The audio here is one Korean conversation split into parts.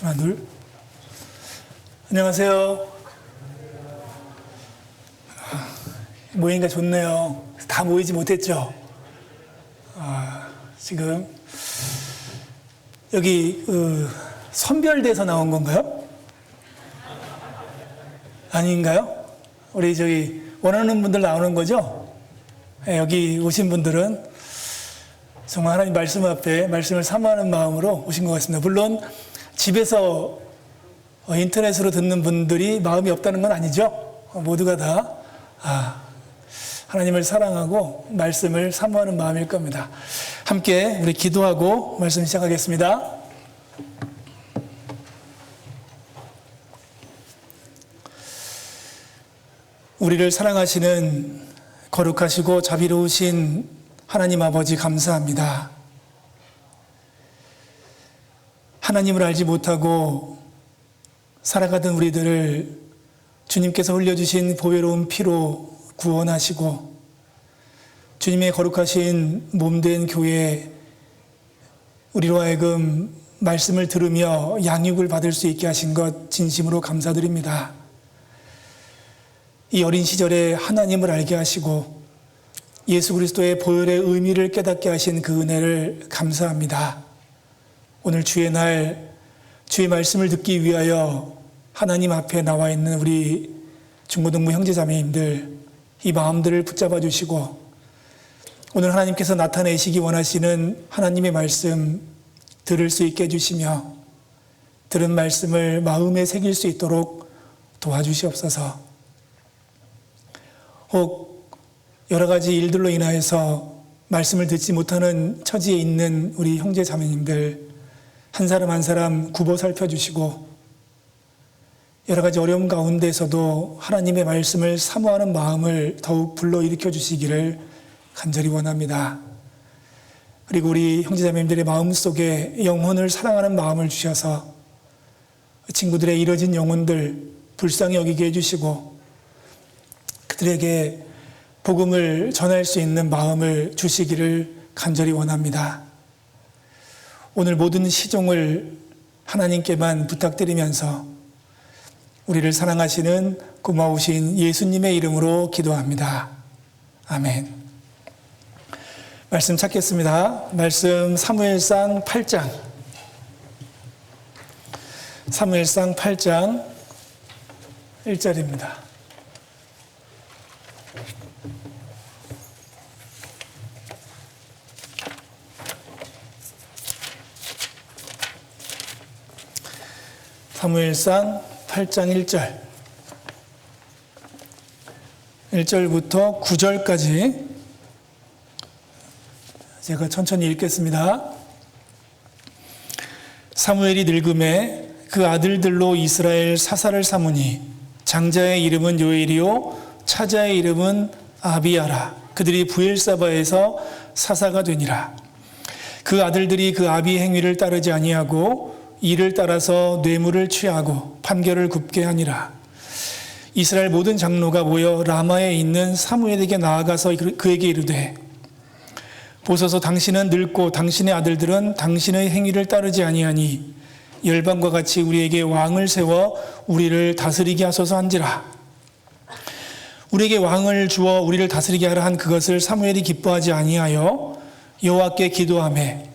하나, 둘. 안녕하세요. 모이니까 좋네요. 다 모이지 못했죠? 지금 여기 선별돼서 나온 건가요? 아닌가요? 우리 저기 원하는 분들 나오는 거죠? 네, 여기 오신 분들은 정말 하나님 말씀 앞에 말씀을 사모하는 마음으로 오신 것 같습니다. 물론 집에서 인터넷으로 듣는 분들이 마음이 없다는 건 아니죠. 모두가 다 하나님을 사랑하고 말씀을 사모하는 마음일 겁니다. 함께 우리 기도하고 말씀 시작하겠습니다. 우리를 사랑하시는 거룩하시고 자비로우신 하나님 아버지 감사합니다. 하나님을 알지 못하고 살아가던 우리들을 주님께서 흘려주신 보배로운 피로 구원하시고 주님의 거룩하신 몸된 교회에 우리로 하여금 말씀을 들으며 양육을 받을 수 있게 하신 것 진심으로 감사드립니다. 이 어린 시절에 하나님을 알게 하시고 예수 그리스도의 보혈의 의미를 깨닫게 하신 그 은혜를 감사합니다. 오늘 주의 날 주의 말씀을 듣기 위하여 하나님 앞에 나와 있는 우리 중고등부 형제자매님들 이 마음들을 붙잡아 주시고 오늘 하나님께서 나타내시기 원하시는 하나님의 말씀 들을 수 있게 해주시며 들은 말씀을 마음에 새길 수 있도록 도와주시옵소서. 혹 여러 가지 일들로 인하여서 말씀을 듣지 못하는 처지에 있는 우리 형제자매님들 한 사람 한 사람 굽어 살펴주시고 여러 가지 어려움 가운데서도 하나님의 말씀을 사모하는 마음을 더욱 불러일으켜 주시기를 간절히 원합니다. 그리고 우리 형제자매님들의 마음속에 영혼을 사랑하는 마음을 주셔서 친구들의 이뤄진 영혼들 불쌍히 여기게 해주시고 그들에게 복음을 전할 수 있는 마음을 주시기를 간절히 원합니다. 오늘 모든 시종을 하나님께만 부탁드리면서 우리를 사랑하시는 고마우신 예수님의 이름으로 기도합니다. 아멘. 말씀 찾겠습니다. 말씀 사무엘상 8장. 사무엘상 8장 1절입니다. 사무엘상 8장 1절. 1절부터 9절까지 제가 천천히 읽겠습니다. 사무엘이 늙음에 그 아들들로 이스라엘 사사를 삼으니 장자의 이름은 요엘이요 차자의 이름은 아비야라. 그들이 부엘사바에서 사사가 되니라. 그 아들들이 그 아비의 행위를 따르지 아니하고 이를 따라서 뇌물을 취하고 판결을 굽게 하니라. 이스라엘 모든 장로가 모여 라마에 있는 사무엘에게 나아가서 그에게 이르되 보소서 당신은 늙고 당신의 아들들은 당신의 행위를 따르지 아니하니 열방과 같이 우리에게 왕을 세워 우리를 다스리게 하소서 한지라. 우리에게 왕을 주어 우리를 다스리게 하라 한 그것을 사무엘이 기뻐하지 아니하여 여호와께 기도하매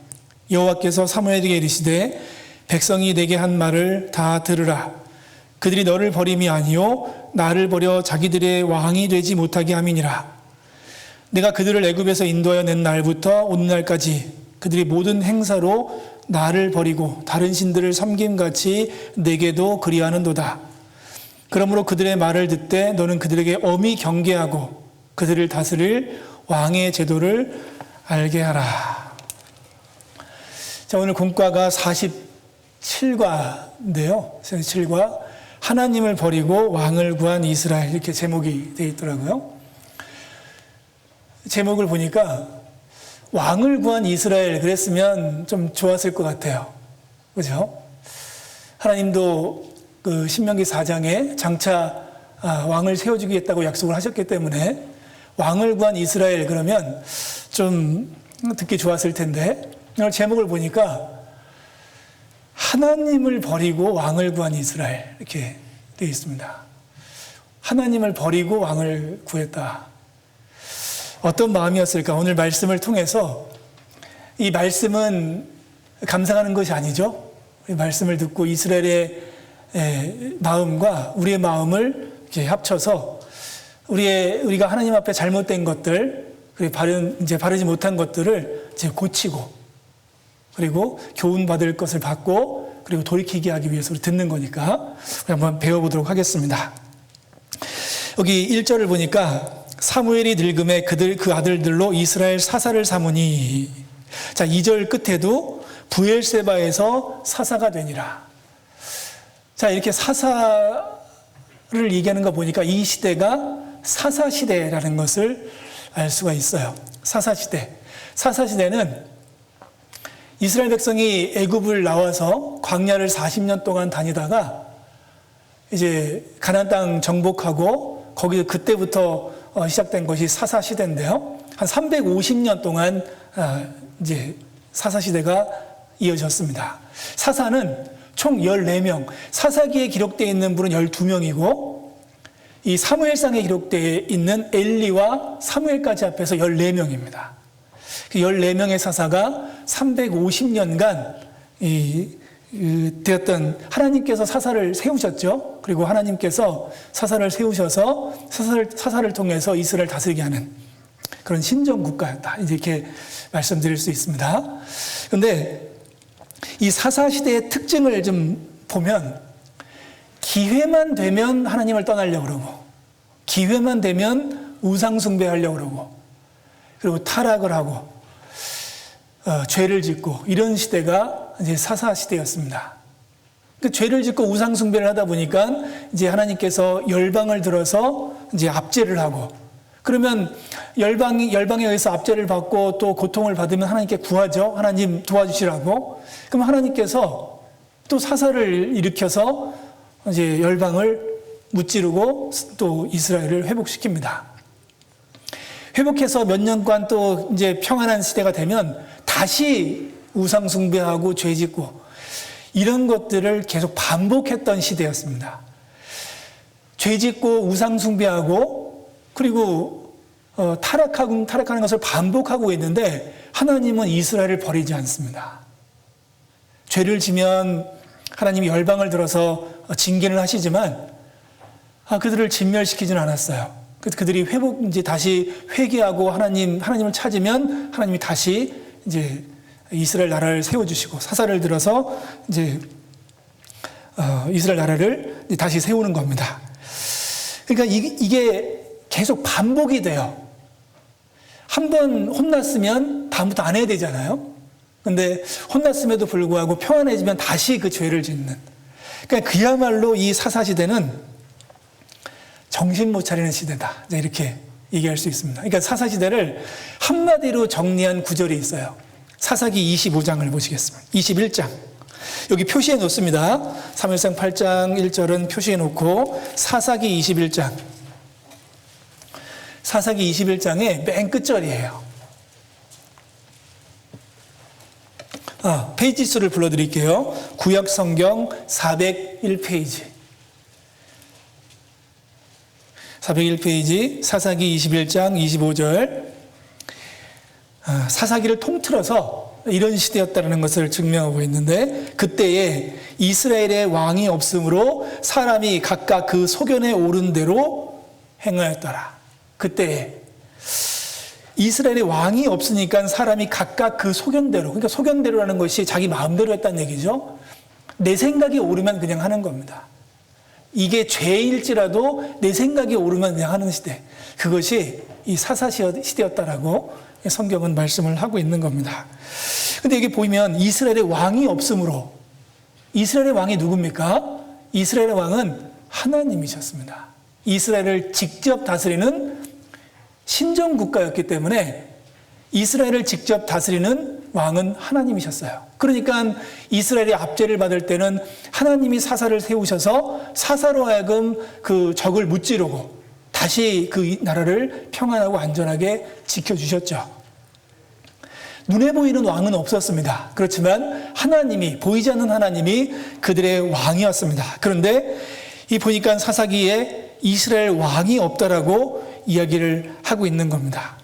여호와께서 사무엘에게 이르시되 백성이 내게 한 말을 다 들으라. 그들이 너를 버림이 아니요 나를 버려 자기들의 왕이 되지 못하게 함이니라. 내가 그들을 애굽에서 인도하여 낸 날부터 오늘날까지 그들이 모든 행사로 나를 버리고 다른 신들을 섬김같이 내게도 그리하는도다. 그러므로 그들의 말을 듣되 너는 그들에게 엄히 경계하고 그들을 다스릴 왕의 제도를 알게 하라. 자, 오늘 공과가 47과인데요. 47과 하나님을 버리고 왕을 구한 이스라엘 이렇게 제목이 되어 있더라고요. 제목을 보니까 왕을 구한 이스라엘 그랬으면 좀 좋았을 것 같아요. 그죠? 하나님도 그 신명기 4장에 장차 왕을 세워주겠다고 약속을 하셨기 때문에 왕을 구한 이스라엘 그러면 좀 듣기 좋았을 텐데 오늘 제목을 보니까 하나님을 버리고 왕을 구한 이스라엘, 이렇게 되어 있습니다. 하나님을 버리고 왕을 구했다. 어떤 마음이었을까? 오늘 말씀을 통해서 이 말씀은 감상하는 것이 아니죠. 이 말씀을 듣고 이스라엘의 마음과 우리의 마음을 이렇게 합쳐서 우리가 하나님 앞에 잘못된 것들, 바르지 못한 것들을 이제 고치고, 그리고 교훈 받을 것을 받고, 그리고 돌이키게 하기 위해서 듣는 거니까 우리 한번 배워보도록 하겠습니다. 여기 1절을 보니까 사무엘이 늙음에 그 아들들로 이스라엘 사사를 삼으니, 자, 2절 끝에도 부엘세바에서 사사가 되니라. 자, 이렇게 사사를 얘기하는 거 보니까 이 시대가 사사시대라는 것을 알 수가 있어요. 사사시대. 사사시대는 이스라엘 백성이 애굽을 나와서 광야를 40년 동안 다니다가 이제 가나안 땅 정복하고 거기서 그때부터 시작된 것이 사사시대인데요. 한 350년 동안 이제 사사시대가 이어졌습니다. 사사는 총 14명, 사사기에 기록되어 있는 분은 12명이고 이 사무엘상에 기록되어 있는 엘리와 사무엘까지 합해서 14명입니다. 그 14명의 사사가 350년간 되었던, 하나님께서 사사를 세우셨죠. 그리고 하나님께서 사사를 세우셔서 사사를 통해서 이스라엘을 다스리게 하는 그런 신정 국가였다, 이렇게 말씀드릴 수 있습니다. 그런데 이 사사 시대의 특징을 좀 보면, 기회만 되면 하나님을 떠나려고 그러고, 기회만 되면 우상 숭배하려고 그러고, 그리고 타락을 하고 죄를 짓고, 이런 시대가 이제 사사 시대였습니다. 그 죄를 짓고 우상 숭배를 하다 보니까 이제 하나님께서 열방을 들어서 이제 압제를 하고, 그러면 열방에 의해서 압제를 받고 또 고통을 받으면 하나님께 구하죠. 하나님 도와주시라고. 그럼 하나님께서 또 사사를 일으켜서 이제 열방을 무찌르고 또 이스라엘을 회복시킵니다. 회복해서 몇 년간 또 이제 평안한 시대가 되면 다시 우상 숭배하고 죄 짓고, 이런 것들을 계속 반복했던 시대였습니다. 죄 짓고 우상 숭배하고, 그리고 타락하는 것을 반복하고 있는데 하나님은 이스라엘을 버리지 않습니다. 죄를 지면 하나님이 열방을 들어서 징계를 하시지만 그들을 진멸시키지는 않았어요. 그들이 이제 다시 회개하고 하나님을 찾으면 하나님이 다시 이제 이스라엘 나라를 세워주시고, 사사를 들어서 이제 이스라엘 나라를 다시 세우는 겁니다. 그러니까 이게 계속 반복이 돼요. 한 번 혼났으면 다음부터 안 해야 되잖아요. 근데 혼났음에도 불구하고 평안해지면 다시 그 죄를 짓는. 그러니까 그야말로 이 사사시대는 정신 못 차리는 시대다, 이렇게 얘기할 수 있습니다. 그러니까 사사시대를 한마디로 정리한 구절이 있어요. 사사기 25장을 보시겠습니다. 21장. 여기 표시해 놓습니다. 사무엘상 8장 1절은 표시해 놓고, 사사기 21장. 사사기 21장의 맨 끝절이에요. 페이지 수를 불러드릴게요. 구약 성경 401페이지. 401페이지, 사사기 21장 25절. 사사기를 통틀어서 이런 시대였다는 것을 증명하고 있는데, 그때에 이스라엘의 왕이 없으므로 사람이 각각 그 소견에 오른 대로 행하였더라. 그때에 이스라엘의 왕이 없으니까 사람이 각각 그 소견대로, 그러니까 소견대로라는 것이 자기 마음대로 했다는 얘기죠. 내 생각이 오르면 그냥 하는 겁니다. 이게 죄일지라도 내 생각이 오르면 그냥 하는 시대, 그것이 이 사사 시대였다라고 성경은 말씀을 하고 있는 겁니다. 근데 여기 보면 이스라엘의 왕이 없으므로, 이스라엘의 왕이 누굽니까? 이스라엘의 왕은 하나님이셨습니다. 이스라엘을 직접 다스리는 신정국가였기 때문에 이스라엘을 직접 다스리는 왕은 하나님이셨어요. 그러니까 이스라엘이 압제를 받을 때는 하나님이 사사를 세우셔서 사사로 하여금 그 적을 무찌르고 다시 그 나라를 평안하고 안전하게 지켜주셨죠. 눈에 보이는 왕은 없었습니다. 그렇지만 하나님이, 보이지 않는 하나님이 그들의 왕이었습니다. 그런데 이 보니까 사사기에 이스라엘 왕이 없다라고 이야기를 하고 있는 겁니다.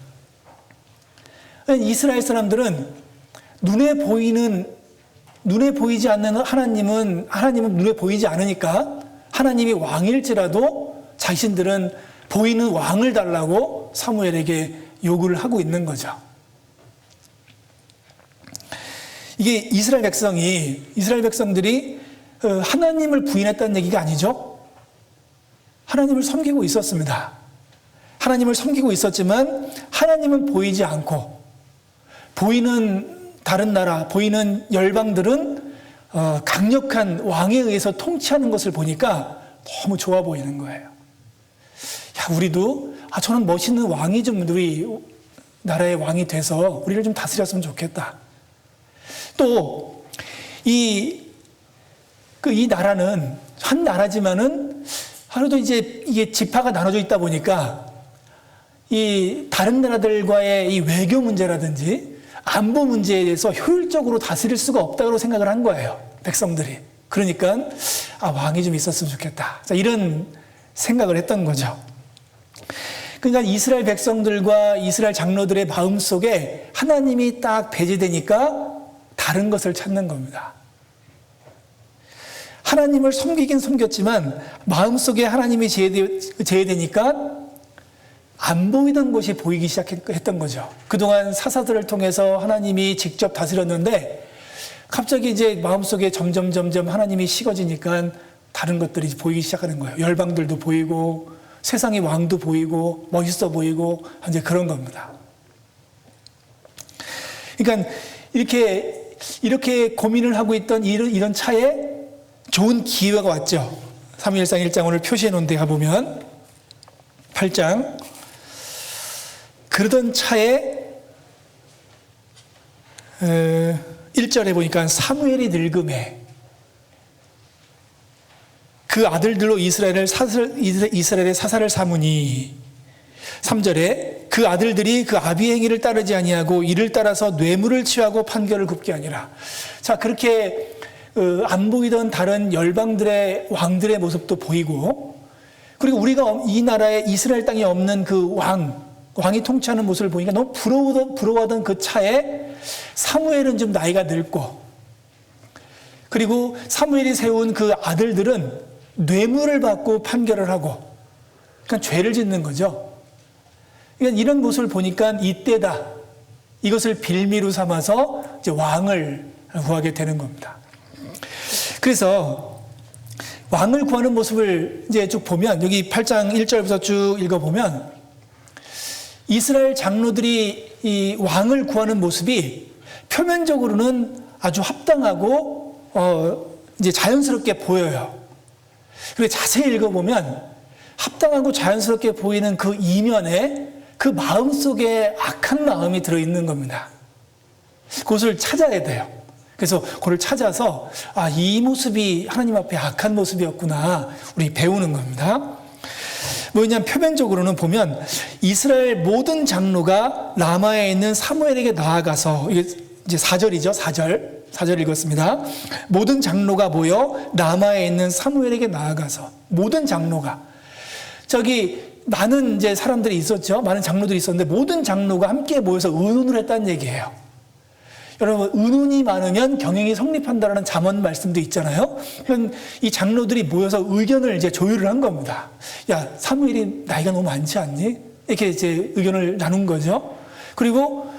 이스라엘 사람들은 눈에 보이지 않는 하나님은 눈에 보이지 않으니까 하나님이 왕일지라도 자신들은 보이는 왕을 달라고 사무엘에게 요구를 하고 있는 거죠. 이게 이스라엘 백성들이 하나님을 부인했다는 얘기가 아니죠. 하나님을 섬기고 있었습니다. 하나님을 섬기고 있었지만 하나님은 보이지 않고 보이는 다른 나라, 보이는 열방들은 강력한 왕에 의해서 통치하는 것을 보니까 너무 좋아 보이는 거예요. 야, 우리도 저는 멋있는 왕이 좀 우리 나라의 왕이 돼서 우리를 좀 다스렸으면 좋겠다. 또 이 나라는 한 나라지만은 하루도 이제 이게 지파가 나눠져 있다 보니까 이 다른 나라들과의 이 외교 문제라든지 안보 문제에 대해서 효율적으로 다스릴 수가 없다고 생각을 한 거예요, 백성들이. 그러니까 왕이 좀 있었으면 좋겠다. 자, 이런 생각을 했던 거죠. 그러니까 이스라엘 백성들과 이스라엘 장로들의 마음속에 하나님이 딱 배제되니까 다른 것을 찾는 겁니다. 하나님을 섬기긴 섬겼지만 마음속에 하나님이 제외되니까 안 보이던 것이 보이기 시작했던 거죠. 그동안 사사들을 통해서 하나님이 직접 다스렸는데 갑자기 이제 마음속에 점점 하나님이 식어지니까 다른 것들이 보이기 시작하는 거예요. 열방들도 보이고 세상의 왕도 보이고 멋있어 보이고 이제 그런 겁니다. 그러니까 이렇게 고민을 하고 있던 이런 차에 좋은 기회가 왔죠. 사무엘상 1장 오늘 표시해 놓은 데 가보면 8장 그러던 차에 1절에 보니까 사무엘이 늙음에 그 아들들로 이스라엘의 사사를 삼으니 3절에 그 아들들이 그 아비의 행위를 따르지 아니하고 이를 따라서 뇌물을 취하고 판결을 굽게 하니라. 자, 그렇게 안 보이던 다른 열방들의 왕들의 모습도 보이고 그리고 우리가 이 나라에 이스라엘 땅에 없는 그 왕이 통치하는 모습을 보니까 너무 부러워하던 그 차에 사무엘은 좀 나이가 늙고 그리고 사무엘이 세운 그 아들들은 뇌물을 받고 판결을 하고 그러니까 죄를 짓는 거죠. 그러니까 이런 모습을 보니까 이때다. 이것을 빌미로 삼아서 이제 왕을 구하게 되는 겁니다. 그래서 왕을 구하는 모습을 이제 쭉 보면 여기 8장 1절부터 쭉 읽어보면 이스라엘 장로들이 이 왕을 구하는 모습이 표면적으로는 아주 합당하고 이제 자연스럽게 보여요. 그리고 자세히 읽어보면 합당하고 자연스럽게 보이는 그 이면에 그 마음속에 악한 마음이 들어있는 겁니다. 그것을 찾아야 돼요. 그래서 그걸 찾아서 이 모습이 하나님 앞에 악한 모습이었구나 우리 배우는 겁니다. 뭐냐면 표면적으로는 보면 이스라엘 모든 장로가 라마에 있는 사무엘에게 나아가서 이게 이제 4절이죠. 4절 읽었습니다. 모든 장로가 모여 라마에 있는 사무엘에게 나아가서 모든 장로가 많은 이제 사람들이 있었죠. 많은 장로들이 있었는데 모든 장로가 함께 모여서 의논을 했다는 얘기예요. 여러분 의논이 많으면 경영이 성립한다라는 잠언 말씀도 있잖아요. 이 장로들이 모여서 의견을 이제 조율을 한 겁니다. 야, 사무엘이 나이가 너무 많지 않니? 이렇게 이제 의견을 나눈 거죠. 그리고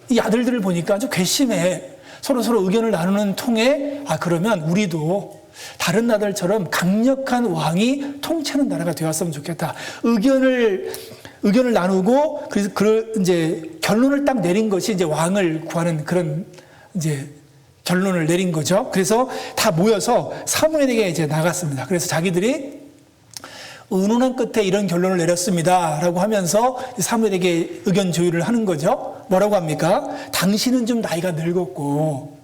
이 아들들을 보니까 아주 괘씸해. 서로 의견을 나누는 통에 그러면 우리도 다른 나라들처럼 강력한 왕이 통치하는 나라가 되었으면 좋겠다. 의견을 나누고 그래서 이제 결론을 딱 내린 것이 이제 왕을 구하는 그런 이제 결론을 내린 거죠. 그래서 다 모여서 사무엘에게 이제 나갔습니다. 그래서 자기들이 의논한 끝에 이런 결론을 내렸습니다라고 하면서 사무엘에게 의견 조율을 하는 거죠. 뭐라고 합니까? 당신은 좀 나이가 늙었고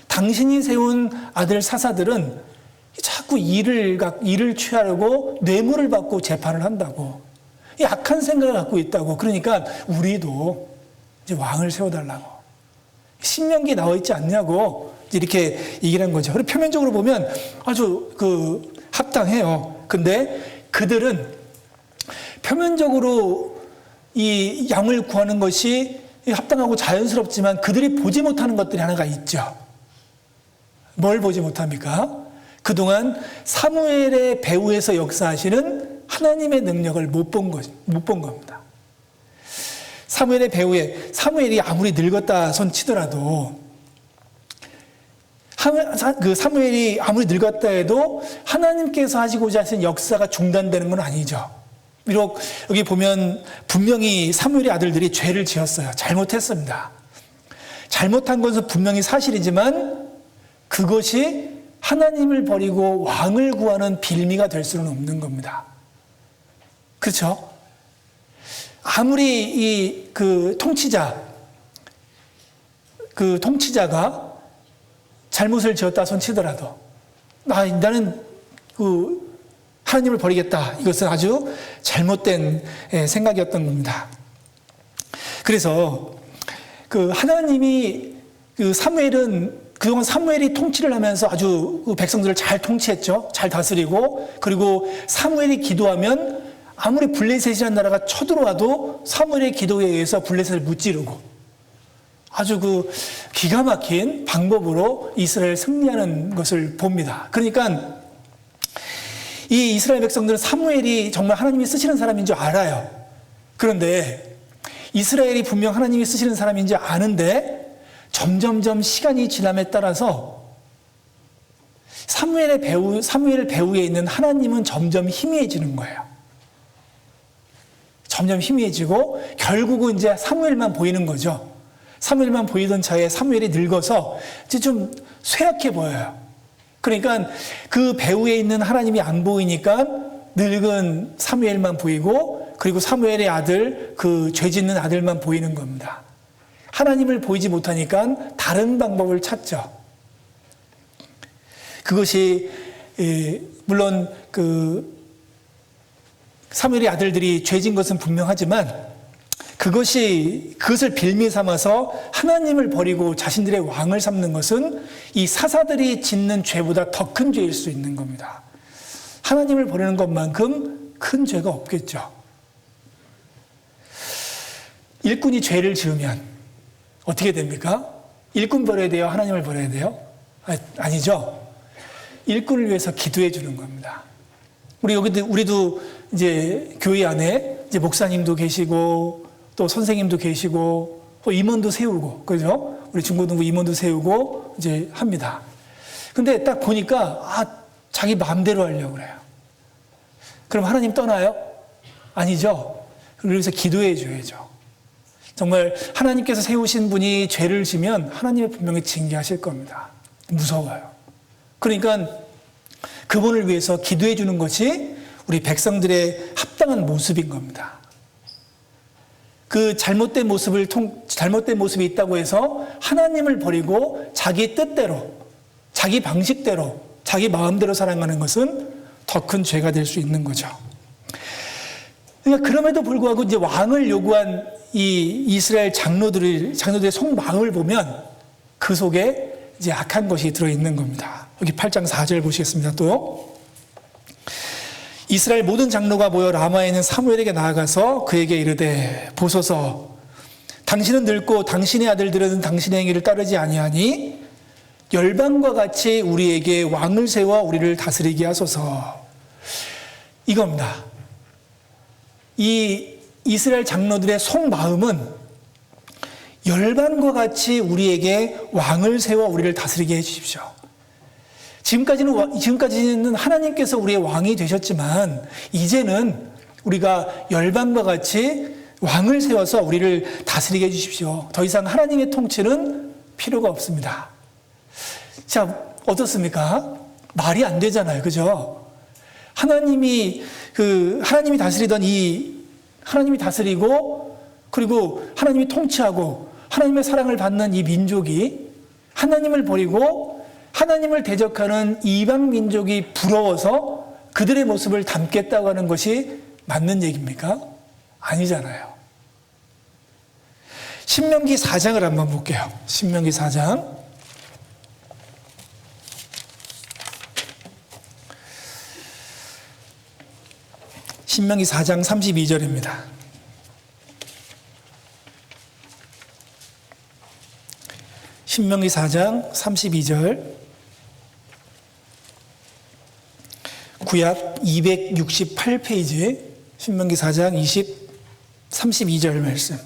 당신이 세운 아들 사사들은 자꾸 일을 취하려고 뇌물을 받고 재판을 한다고 이 악한 생각을 갖고 있다고. 그러니까 우리도 이제 왕을 세워달라고. 신명기에 나와 있지 않냐고 이렇게 얘기를 한 거죠. 그리고 표면적으로 보면 아주 합당해요. 근데 그들은 표면적으로 이 양을 구하는 것이 합당하고 자연스럽지만 그들이 보지 못하는 것들이 하나가 있죠. 뭘 보지 못합니까? 그동안 사무엘의 배후에서 역사하시는 하나님의 능력을 못 본 겁니다. 사무엘의 배후에, 사무엘이 아무리 늙었다 손 치더라도, 사무엘이 아무리 늙었다 해도 하나님께서 하시고자 하신 역사가 중단되는 건 아니죠. 비록 여기 보면 분명히 사무엘의 아들들이 죄를 지었어요. 잘못했습니다. 잘못한 것은 분명히 사실이지만 그것이 하나님을 버리고 왕을 구하는 빌미가 될 수는 없는 겁니다. 그렇죠? 아무리 통치자가 잘못을 지었다 손 치더라도 나는 하나님을 버리겠다. 이것은 아주 잘못된 생각이었던 겁니다. 그래서 하나님이 사무엘은 그동안 사무엘이 통치를 하면서 아주 백성들을 잘 통치했죠. 잘 다스리고, 그리고 사무엘이 기도하면 아무리 블레셋이라는 나라가 쳐들어와도 사무엘의 기도에 의해서 블레셋을 무찌르고 아주 기가 막힌 방법으로 이스라엘 승리하는 것을 봅니다. 그러니까 이 이스라엘 백성들은 사무엘이 정말 하나님이 쓰시는 사람인 줄 알아요. 그런데 이스라엘이 분명 하나님이 쓰시는 사람인 줄 아는데 점점점 시간이 지남에 따라서 사무엘 배후에 있는 하나님은 점점 희미해지는 거예요. 점점 희미해지고 결국은 이제 사무엘만 보이는 거죠. 사무엘만 보이던 차에 사무엘이 늙어서 이제 좀 쇠약해 보여요. 그러니까 그 배후에 있는 하나님이 안 보이니까 늙은 사무엘만 보이고, 그리고 사무엘의 아들, 죄 짓는 아들만 보이는 겁니다. 하나님을 보이지 못하니까 다른 방법을 찾죠. 그것이 물론 사무엘의 아들들이 죄진 것은 분명하지만 그것을 빌미 삼아서 하나님을 버리고 자신들의 왕을 삼는 것은 이 사사들이 짓는 죄보다 더 큰 죄일 수 있는 겁니다. 하나님을 버리는 것만큼 큰 죄가 없겠죠. 일꾼이 죄를 지으면 어떻게 됩니까? 일꾼 버려야 돼요? 하나님을 버려야 돼요? 아니죠. 일꾼을 위해서 기도해 주는 겁니다. 우리도 이제 교회 안에 이제 목사님도 계시고 또 선생님도 계시고 또 임원도 세우고, 그죠? 우리 중고등부 임원도 세우고 이제 합니다. 근데 딱 보니까 자기 마음대로 하려고 그래요. 그럼 하나님 떠나요? 아니죠. 그래서 기도해 줘야죠. 정말 하나님께서 세우신 분이 죄를 지면 하나님이 분명히 징계하실 겁니다. 무서워요. 그러니까 그분을 위해서 기도해 주는 것이 우리 백성들의 합당한 모습인 겁니다. 잘못된 모습이 있다고 해서 하나님을 버리고 자기 뜻대로, 자기 방식대로, 자기 마음대로 살아가는 것은 더 큰 죄가 될 수 있는 거죠. 그러니까 그럼에도 불구하고 이제 왕을 요구한 이 이스라엘 장로들의 속마음을 보면 그 속에 이제 악한 것이 들어있는 겁니다. 여기 8장 4절 보시겠습니다. 또 이스라엘 모든 장로가 모여 라마에 있는 사무엘에게 나아가서 그에게 이르되 보소서, 당신은 늙고 당신의 아들들은 당신의 행위를 따르지 아니하니 열방과 같이 우리에게 왕을 세워 우리를 다스리게 하소서. 이겁니다. 이 이스라엘 장로들의 속마음은 열방과 같이 우리에게 왕을 세워 우리를 다스리게 해주십시오. 지금까지는 하나님께서 우리의 왕이 되셨지만 이제는 우리가 열방과 같이 왕을 세워서 우리를 다스리게 해주십시오. 더 이상 하나님의 통치는 필요가 없습니다. 자, 어떻습니까? 말이 안 되잖아요. 그죠? 하나님이 하나님이 다스리고, 그리고 하나님이 통치하고 하나님의 사랑을 받는 이 민족이 하나님을 버리고 하나님을 대적하는 이방 민족이 부러워서 그들의 모습을 담겠다고 하는 것이 맞는 얘기입니까? 아니잖아요. 신명기 4장을 한번 볼게요. 신명기 4장. 신명기 4장 32절입니다. 신명기 4장 32절. 구약 268페이지 신명기 4장 32절 말씀.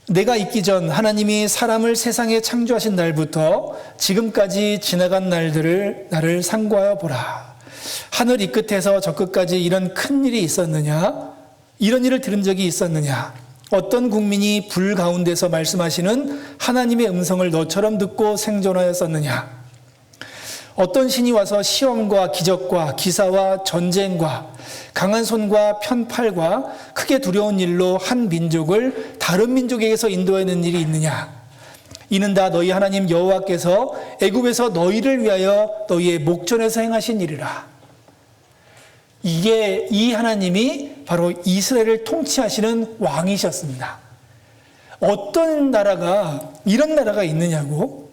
내가 있기 전 하나님이 사람을 세상에 창조하신 날부터 지금까지 지나간 날들을 나를 상고하여 보라. 하늘 이 끝에서 저 끝까지 이런 큰 일이 있었느냐? 이런 일을 들은 적이 있었느냐? 어떤 국민이 불 가운데서 말씀하시는 하나님의 음성을 너처럼 듣고 생존하였었느냐? 어떤 신이 와서 시험과 기적과 기사와 전쟁과 강한 손과 편팔과 크게 두려운 일로 한 민족을 다른 민족에게서 인도하는 일이 있느냐? 이는 다 너희 하나님 여호와께서 애굽에서 너희를 위하여 너희의 목전에서 행하신 일이라. 이게 이 하나님이 바로 이스라엘을 통치하시는 왕이셨습니다. 어떤 나라가 이런 나라가 있느냐고?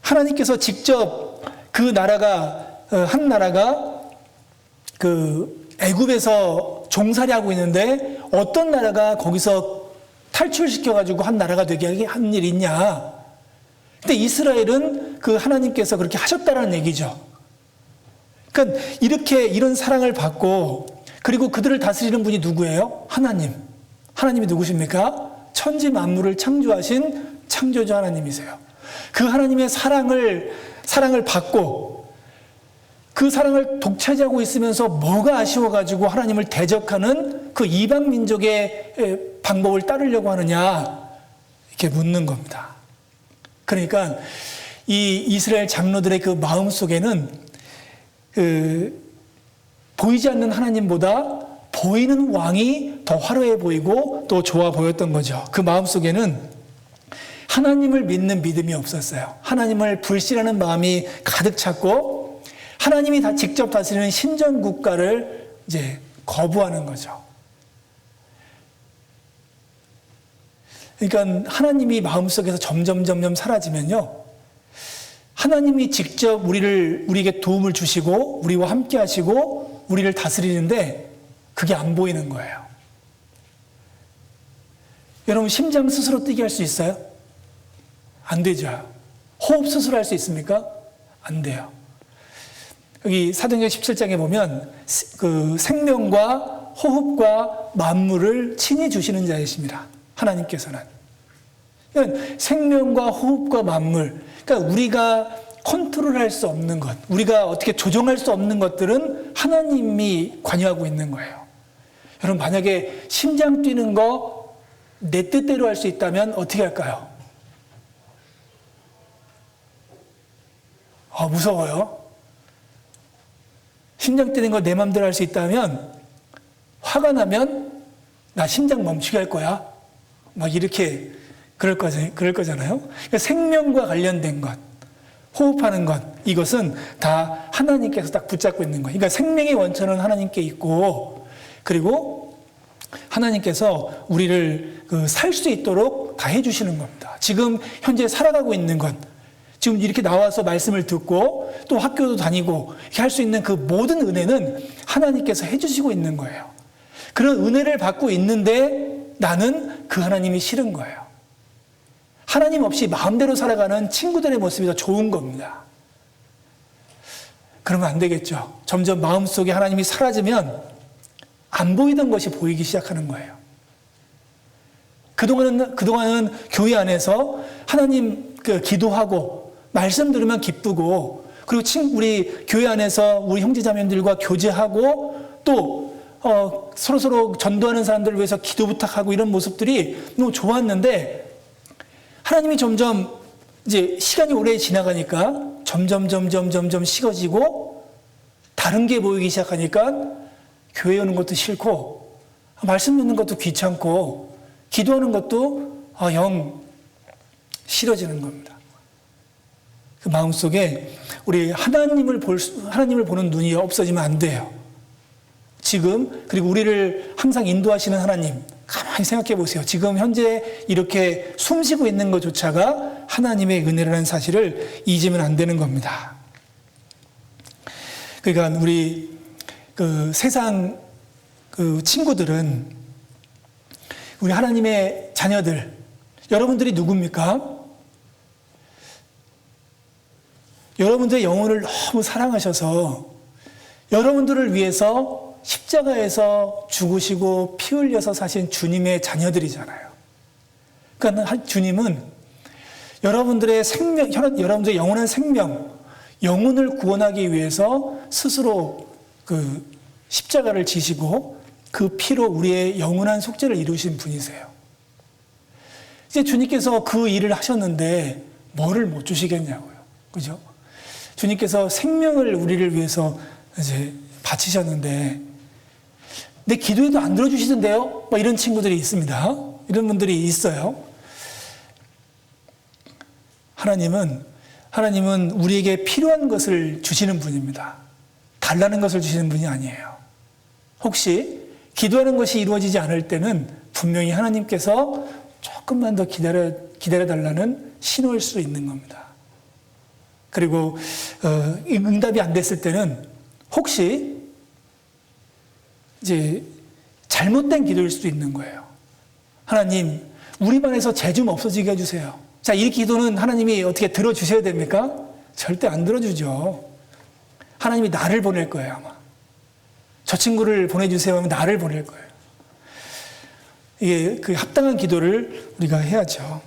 하나님께서 직접 그 나라가 한 나라가 그 애굽에서 종살이 하고 있는데 어떤 나라가 거기서 탈출시켜가지고 한 나라가 되게 한 일이 있냐? 근데 이스라엘은 그 하나님께서 그렇게 하셨다라는 얘기죠. 그러니까 이런 사랑을 받고 그리고 그들을 다스리는 분이 누구예요? 하나님. 하나님이 누구십니까? 천지 만물을 창조하신 창조주 하나님이세요. 그 하나님의 사랑을 받고 그 사랑을 독차지하고 있으면서 뭐가 아쉬워가지고 하나님을 대적하는 그 이방 민족의 방법을 따르려고 하느냐 이렇게 묻는 겁니다. 그러니까 이 이스라엘 장로들의 그 마음 속에는 보이지 않는 하나님보다 보이는 왕이 더 화려해 보이고 또 좋아 보였던 거죠. 그 마음 속에는 하나님을 믿는 믿음이 없었어요. 하나님을 불신하는 마음이 가득 찼고 하나님이 다 직접 다스리는 신전 국가를 이제 거부하는 거죠. 그러니까 하나님이 마음속에서 점점 사라지면요. 하나님이 직접 우리에게 도움을 주시고 우리와 함께 하시고 우리를 다스리는데 그게 안 보이는 거예요. 여러분 심장 스스로 뛰게 할 수 있어요? 안 되죠. 호흡 스스로 할 수 있습니까? 안 돼요. 여기 사도행전 17장에 보면 그 생명과 호흡과 만물을 친히 주시는 자이십니다. 하나님께서는. 그러니까 생명과 호흡과 만물, 그러니까 우리가 컨트롤할 수 없는 것, 우리가 어떻게 조정할 수 없는 것들은 하나님이 관여하고 있는 거예요. 여러분 만약에 심장 뛰는 거 내 뜻대로 할 수 있다면 어떻게 할까요? 무서워요. 심장 뛰는 거 내 맘대로 할 수 있다면 화가 나면 나 심장 멈추게 할 거야. 막 이렇게 그럴 거잖아요. 그러니까 생명과 관련된 것, 호흡하는 것, 이것은 다 하나님께서 딱 붙잡고 있는 거예요. 그러니까 생명의 원천은 하나님께 있고 그리고 하나님께서 우리를 살 수 있도록 다 해주시는 겁니다. 지금 현재 살아가고 있는 것, 지금 이렇게 나와서 말씀을 듣고 또 학교도 다니고 이렇게 할 수 있는 그 모든 은혜는 하나님께서 해주시고 있는 거예요. 그런 은혜를 받고 있는데 나는 그 하나님이 싫은 거예요. 하나님 없이 마음대로 살아가는 친구들의 모습이 더 좋은 겁니다. 그러면 안 되겠죠. 점점 마음속에 하나님이 사라지면 안 보이던 것이 보이기 시작하는 거예요. 그동안은 교회 안에서 하나님 기도하고 말씀 들으면 기쁘고 그리고 우리 교회 안에서 우리 형제자매들과 교제하고 또 서로 전도하는 사람들을 위해서 기도 부탁하고 이런 모습들이 너무 좋았는데 하나님이 점점 이제 시간이 오래 지나가니까 점점 식어지고 다른 게 보이기 시작하니까 교회 오는 것도 싫고 말씀 듣는 것도 귀찮고 기도하는 것도 영 싫어지는 겁니다. 그 마음속에 우리 하나님을 보는 눈이 없어지면 안 돼요. 지금 그리고 우리를 항상 인도하시는 하나님, 가만히 생각해 보세요. 지금 현재 이렇게 숨 쉬고 있는 것조차가 하나님의 은혜라는 사실을 잊으면 안 되는 겁니다. 그러니까 우리 그 세상 그 친구들은, 우리 하나님의 자녀들, 여러분들이 누굽니까? 여러분들의 영혼을 너무 사랑하셔서 여러분들을 위해서 십자가에서 죽으시고 피 흘려서 사신 주님의 자녀들이잖아요. 그러니까 주님은 여러분들의 생명, 여러분들의 영원한 생명, 영혼을 구원하기 위해서 스스로 그 십자가를 지시고 그 피로 우리의 영원한 속죄를 이루신 분이세요. 이제 주님께서 그 일을 하셨는데 뭐를 못 주시겠냐고요. 그죠? 주님께서 생명을 우리를 위해서 이제 바치셨는데 내 기도에도 안 들어주시던데요? 뭐 이런 친구들이 있습니다. 이런 분들이 있어요. 하나님은 우리에게 필요한 것을 주시는 분입니다. 달라는 것을 주시는 분이 아니에요. 혹시 기도하는 것이 이루어지지 않을 때는 분명히 하나님께서 조금만 더 기다려달라는 신호일 수 있는 겁니다. 그리고 응답이 안 됐을 때는 혹시 이제 잘못된 기도일 수도 있는 거예요. 하나님, 우리 반에서 죄 좀 없어지게 해주세요. 자, 이 기도는 하나님이 어떻게 들어주셔야 됩니까? 절대 안 들어주죠. 하나님이 나를 보낼 거예요, 아마. 저 친구를 보내주세요 하면 나를 보낼 거예요. 이게 그 합당한 기도를 우리가 해야죠.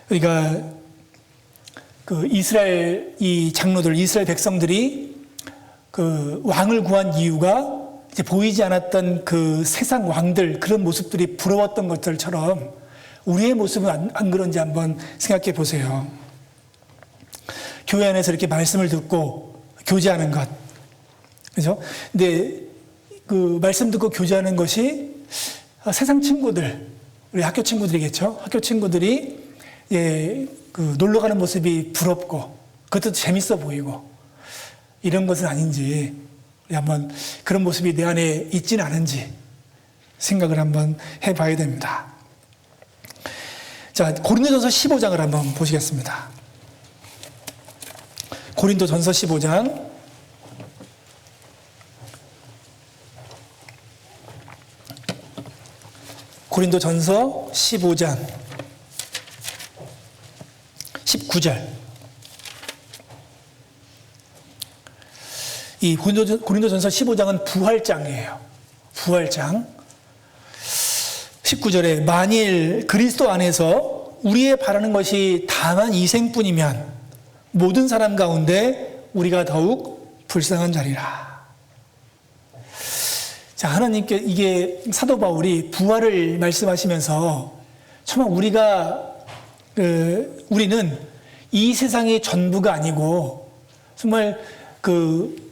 우리가 그 이스라엘 이 장로들, 이스라엘 백성들이 그 왕을 구한 이유가 이제 보이지 않았던 그 세상 왕들, 그런 모습들이 부러웠던 것들처럼 우리의 모습은 안 그런지 한번 생각해 보세요. 교회 안에서 이렇게 말씀을 듣고 교제하는 것. 그죠? 근데 그 말씀 듣고 교제하는 것이 세상 친구들, 우리 학교 친구들이겠죠? 학교 친구들이 그 놀러 가는 모습이 부럽고 그것도 재밌어 보이고 이런 것은 아닌지, 우리 한번 그런 모습이 내 안에 있지는 않은지 생각을 한번 해봐야 됩니다. 자, 고린도전서 15장을 한번 보시겠습니다. 고린도전서 15장. 고린도전서 15장 19절. 이 고린도전서 15장은 부활장이에요. 부활장. 19절에 만일 그리스도 안에서 우리의 바라는 것이 다만 이생뿐이면 모든 사람 가운데 우리가 더욱 불쌍한 자리라. 자, 하나님께 이게 사도 바울이 부활을 말씀하시면서 정말 우리는 이 세상의 전부가 아니고 정말 그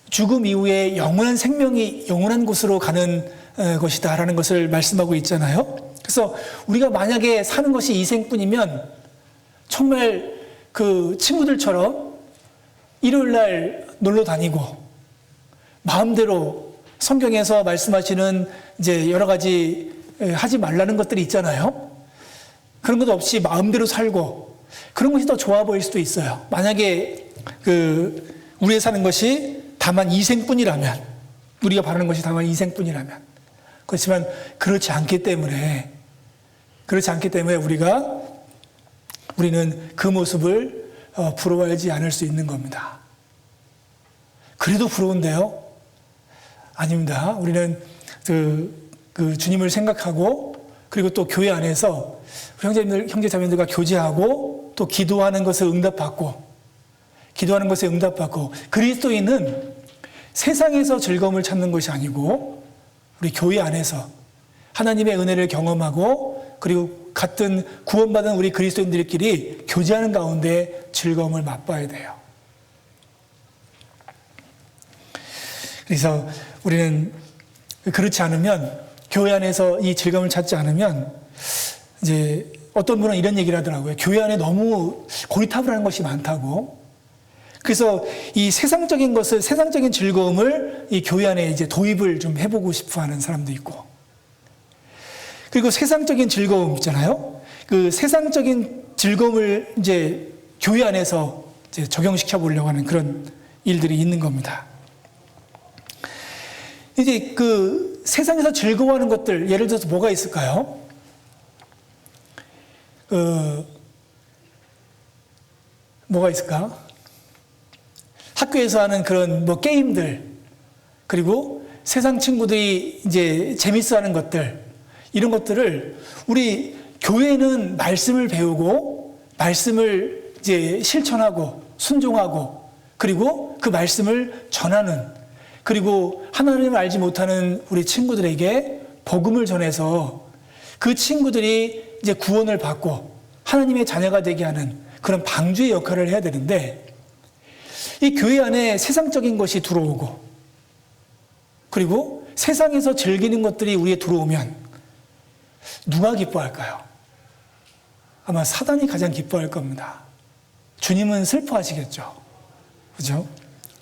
죽음 이후에 영원한 생명이 영원한 곳으로 가는 것이다라는 것을 말씀하고 있잖아요. 그래서 우리가 만약에 사는 것이 이 생뿐이면 정말 그 친구들처럼 일요일 날 놀러 다니고 마음대로 성경에서 말씀하시는 이제 여러 가지 하지 말라는 것들이 있잖아요. 그런 것 없이 마음대로 살고 그런 것이 더 좋아 보일 수도 있어요. 만약에 우리의 사는 것이 다만 이생뿐이라면, 우리가 바라는 것이 다만 이생뿐이라면. 그렇지만 그렇지 않기 때문에 우리는 그 모습을 부러워하지 않을 수 있는 겁니다. 그래도 부러운데요? 아닙니다. 우리는 그 주님을 생각하고 그리고 또 교회 안에서 형제자매들과 교제하고 또 기도하는 것을 응답받고 그리스도인은 세상에서 즐거움을 찾는 것이 아니고 우리 교회 안에서 하나님의 은혜를 경험하고 그리고 같은 구원받은 우리 그리스도인들끼리 교제하는 가운데 즐거움을 맛봐야 돼요. 그래서 우리는 그렇지 않으면, 교회 안에서 이 즐거움을 찾지 않으면, 이제 어떤 분은 이런 얘기를 하더라고요. 교회 안에 너무 고리타분한 것이 많다고. 그래서 이 세상적인 것을, 세상적인 즐거움을 이 교회 안에 이제 도입을 좀 해보고 싶어 하는 사람도 있고, 그리고 세상적인 즐거움 있잖아요. 그 세상적인 즐거움을 이제 교회 안에서 이제 적용시켜 보려고 하는 그런 일들이 있는 겁니다. 이제 그 세상에서 즐거워하는 것들, 예를 들어서 뭐가 있을까요? 뭐가 있을까? 학교에서 하는 그런 뭐 게임들, 그리고 세상 친구들이 이제 재밌어 하는 것들, 이런 것들을 우리 교회는 말씀을 배우고, 말씀을 이제 실천하고, 순종하고, 그리고 그 말씀을 전하는, 그리고 하나님을 알지 못하는 우리 친구들에게 복음을 전해서 그 친구들이 이제 구원을 받고 하나님의 자녀가 되게 하는 그런 방주의 역할을 해야 되는데, 이 교회 안에 세상적인 것이 들어오고, 그리고 세상에서 즐기는 것들이 우리에 들어오면 누가 기뻐할까요? 아마 사단이 가장 기뻐할 겁니다. 주님은 슬퍼하시겠죠. 그죠?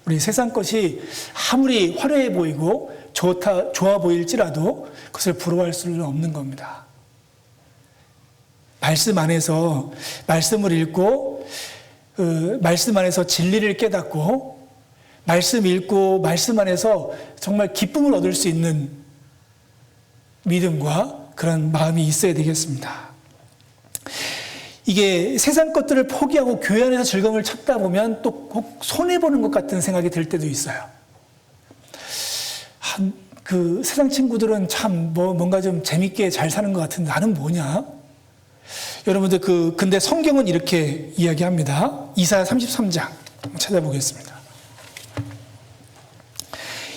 우리 세상 것이 아무리 화려해 보이고 좋아 보일지라도 그것을 부러워할 수는 없는 겁니다. 말씀 안에서 말씀을 읽고, 말씀 안에서 진리를 깨닫고, 말씀 읽고 말씀 안에서 정말 기쁨을 얻을 수 있는 믿음과 그런 마음이 있어야 되겠습니다. 이게 세상 것들을 포기하고 교회 안에서 즐거움을 찾다 보면 또 꼭 손해보는 것 같은 생각이 들 때도 있어요. 그 세상 친구들은 참 뭔가 좀 재밌게 잘 사는 것 같은데 나는 뭐냐? 여러분들 근데 성경은 이렇게 이야기합니다. 이사야 33장 한번 찾아보겠습니다.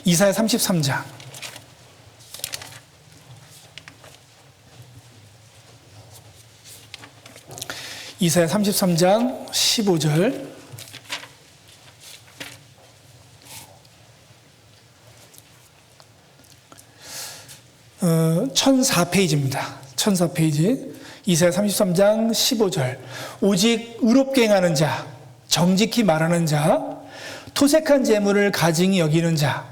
이사야 33장. 이사야 33장 15절. 1004페이지입니다. 1004페이지. 이사야 33장 15절. 오직 의롭게 행하는 자, 정직히 말하는 자, 토색한 재물을 가증히 여기는 자,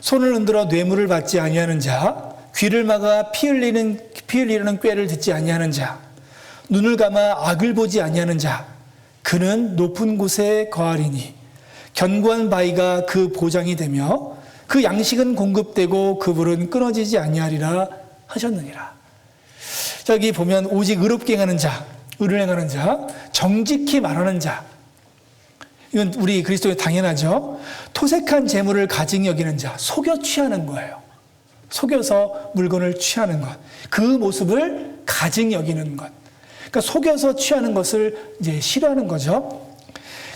손을 흔들어 뇌물을 받지 아니하는 자, 귀를 막아 피 흘리는 꾀를 듣지 아니하는 자, 눈을 감아 악을 보지 아니하는 자, 그는 높은 곳에 거하리니 견고한 바위가 그 보장이 되며 그 양식은 공급되고 그 물은 끊어지지 아니하리라 하셨느니라. 여기 보면 오직 의롭게 행하는 자, 의를 행하는 자, 정직히 말하는 자, 이건 우리 그리스도에 당연하죠. 토색한 재물을 가증히 여기는 자, 속여 취하는 거예요. 속여서 물건을 취하는 것, 그 모습을 가증히 여기는 것. 그러니까 속여서 취하는 것을 이제 싫어하는 거죠.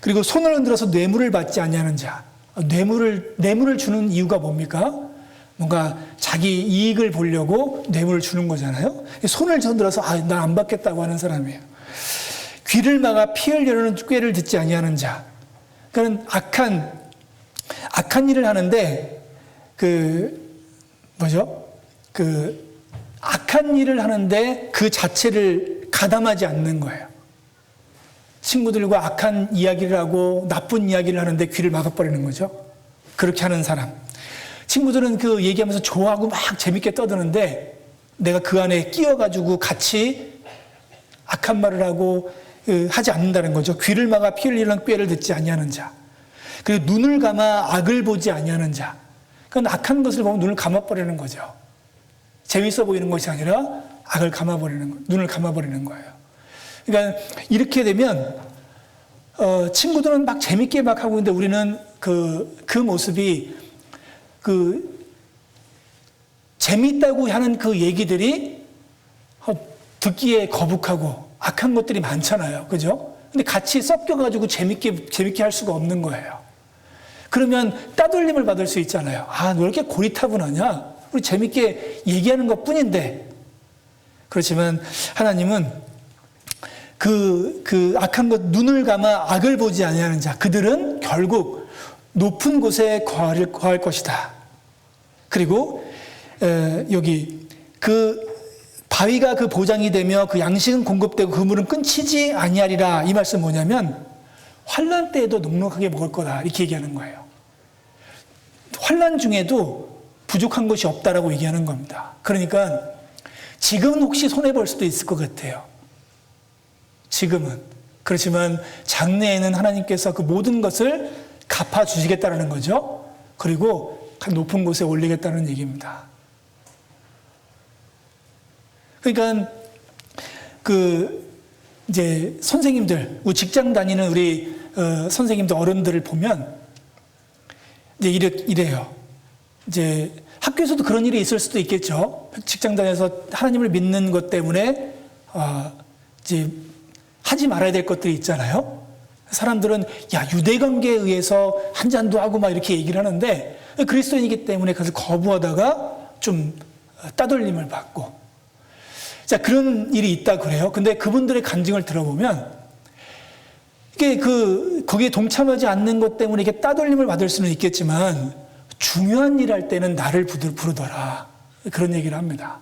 그리고 손을 흔들어서 뇌물을 받지 아니하는 자, 뇌물을 주는 이유가 뭡니까? 뭔가 자기 이익을 보려고 뇌물을 주는 거잖아요. 손을 흔들어서 난 안 받겠다고 하는 사람이에요. 귀를 막아 피 흘리려는 꾀를 듣지 아니하는 자, 그는 악한 일을 하는데 악한 일을 하는데 그 자체를 가담하지 않는 거예요. 친구들과 악한 이야기를 하고 나쁜 이야기를 하는데 귀를 막아버리는 거죠. 그렇게 하는 사람. 친구들은 그 얘기하면서 좋아하고 막 재밌게 떠드는데 내가 그 안에 끼어가지고 같이 악한 말을 하고 하지 않는다는 거죠. 귀를 막아 피 흘리는 꾀를 듣지 아니하는 자. 그리고 눈을 감아 악을 보지 아니하는 자. 그건 악한 것을 보면 눈을 감아버리는 거죠. 재밌어 보이는 것이 아니라 악을 감아버리는 거, 눈을 감아버리는 거예요. 그러니까 이렇게 되면 친구들은 막 재밌게 막 하고 있는데 우리는 그 모습이 재밌다고 하는 그 얘기들이 듣기에 거북하고 악한 것들이 많잖아요. 그죠? 근데 같이 섞여가지고 재밌게 할 수가 없는 거예요. 그러면 따돌림을 받을 수 있잖아요. 너 왜 이렇게 고리타분하냐? 우리 재밌게 얘기하는 것 뿐인데. 그렇지만 하나님은 그 악한 것, 눈을 감아 악을 보지 아니하는 자, 그들은 결국 높은 곳에 거할 것이다. 그리고 여기 바위가 그 보장이 되며 그 양식은 공급되고 그 물은 끊치지 아니하리라. 이 말씀 뭐냐면 환난 때에도 넉넉하게 먹을 거다 이렇게 얘기하는 거예요. 환난 중에도 부족한 것이 없다라고 얘기하는 겁니다. 그러니까 지금은 혹시 손해볼 수도 있을 것 같아요. 지금은. 그렇지만 장래에는 하나님께서 그 모든 것을 갚아주시겠다는 거죠. 그리고 높은 곳에 올리겠다는 얘기입니다. 그러니까 이제 선생님들, 직장 다니는 우리 선생님들 어른들을 보면 이제 이래요. 이제 학교에서도 그런 일이 있을 수도 있겠죠. 직장 다녀서 하나님을 믿는 것 때문에 이제 하지 말아야 될 것들이 있잖아요. 사람들은 유대관계에 의해서 한 잔도 하고 막 이렇게 얘기를 하는데 그리스도인이기 때문에 그것을 거부하다가 좀 따돌림을 받고 자 그런 일이 있다 그래요. 근데 그분들의 간증을 들어보면 이게 거기에 동참하지 않는 것 때문에 이게 따돌림을 받을 수는 있겠지만 중요한 일 할 때는 나를 부르더라 그런 얘기를 합니다.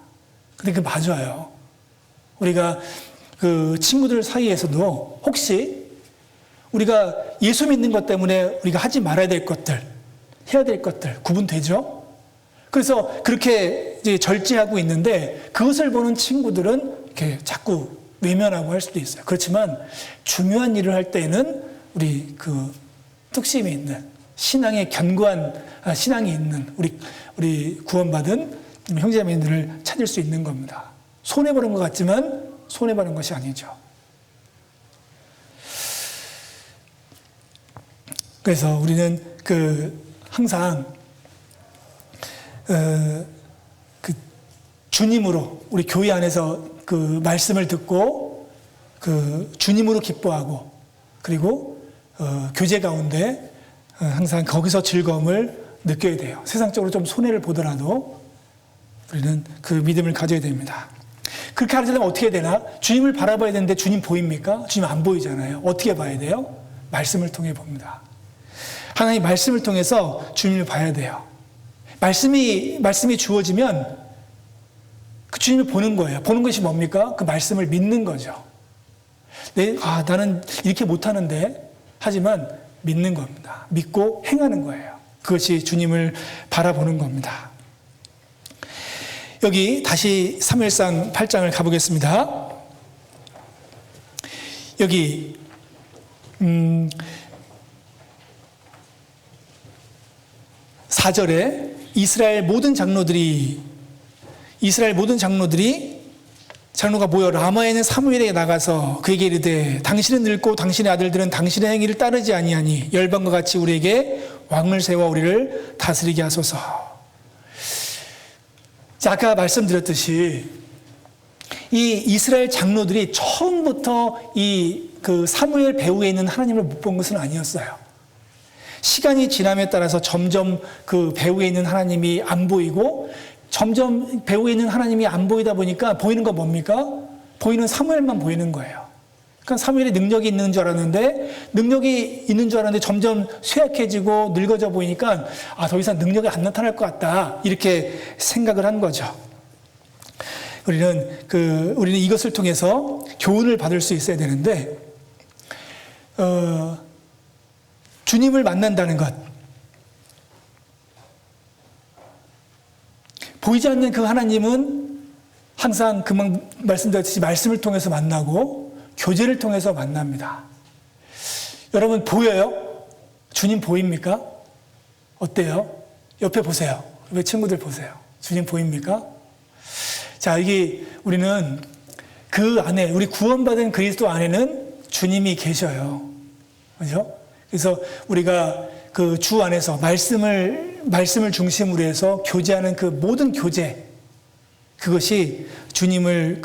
근데 그게 맞아요. 우리가 그 친구들 사이에서도 혹시 우리가 예수 믿는 것 때문에 우리가 하지 말아야 될 것들, 해야 될 것들 구분되죠? 그래서 그렇게 이제 절제하고 있는데 그것을 보는 친구들은 이렇게 자꾸 외면하고 할 수도 있어요. 그렇지만 중요한 일을 할 때는 우리 그 특심이 있는 신앙의 견고한 신앙이 있는 우리 구원받은 형제자매들을 찾을 수 있는 겁니다. 손해보는 것 같지만 손해보는 것이 아니죠. 그래서 우리는 항상 주님으로 우리 교회 안에서 그 말씀을 듣고 주님으로 기뻐하고 그리고 교제 가운데 항상 거기서 즐거움을 느껴야 돼요. 세상적으로 좀 손해를 보더라도 우리는 그 믿음을 가져야 됩니다. 그렇게 하려면 어떻게 해야 되나? 주님을 바라봐야 되는데 주님 보입니까? 주님 안 보이잖아요. 어떻게 봐야 돼요? 말씀을 통해 봅니다. 하나님 말씀을 통해서 주님을 봐야 돼요. 말씀이 주어지면 그 주님을 보는 거예요. 보는 것이 뭡니까? 그 말씀을 믿는 거죠. 나는 이렇게 못하는데 하지만 믿는 겁니다. 믿고 행하는 거예요. 그것이 주님을 바라보는 겁니다. 여기 다시 사무엘상 8장을 가보겠습니다. 여기 4절에 이스라엘 모든 장로들이 장로가 모여 라마에는 사무엘에게 나가서 그에게 이르되 당신은 늙고 당신의 아들들은 당신의 행위를 따르지 아니하니 열방과 같이 우리에게 왕을 세워 우리를 다스리게 하소서. 자, 아까 말씀드렸듯이 이 이스라엘 장로들이 처음부터 그 사무엘 배후에 있는 하나님을 못 본 것은 아니었어요. 시간이 지남에 따라서 점점 그 배후에 있는 하나님이 안 보이고 점점 배후에 있는 하나님이 안 보이다 보니까 보이는 건 뭡니까? 보이는 사무엘만 보이는 거예요. 그러니까 사무엘이 능력이 있는 줄 알았는데 점점 쇠약해지고 늙어져 보이니까 더 이상 능력이 안 나타날 것 같다 이렇게 생각을 한 거죠. 우리는 이것을 통해서 교훈을 받을 수 있어야 되는데 주님을 만난다는 것, 보이지 않는 그 하나님은 항상 금방 말씀드렸듯이 말씀을 통해서 만나고 교제를 통해서 만납니다. 여러분 보여요? 주님 보입니까? 어때요? 옆에 보세요. 옆에 친구들 보세요. 주님 보입니까? 자, 이게 우리는 그 안에 우리 구원받은 그리스도 안에는 주님이 계셔요. 그렇죠? 그래서 우리가 그 주 안에서 말씀을 중심으로 해서 교제하는 그 모든 교제, 그것이 주님을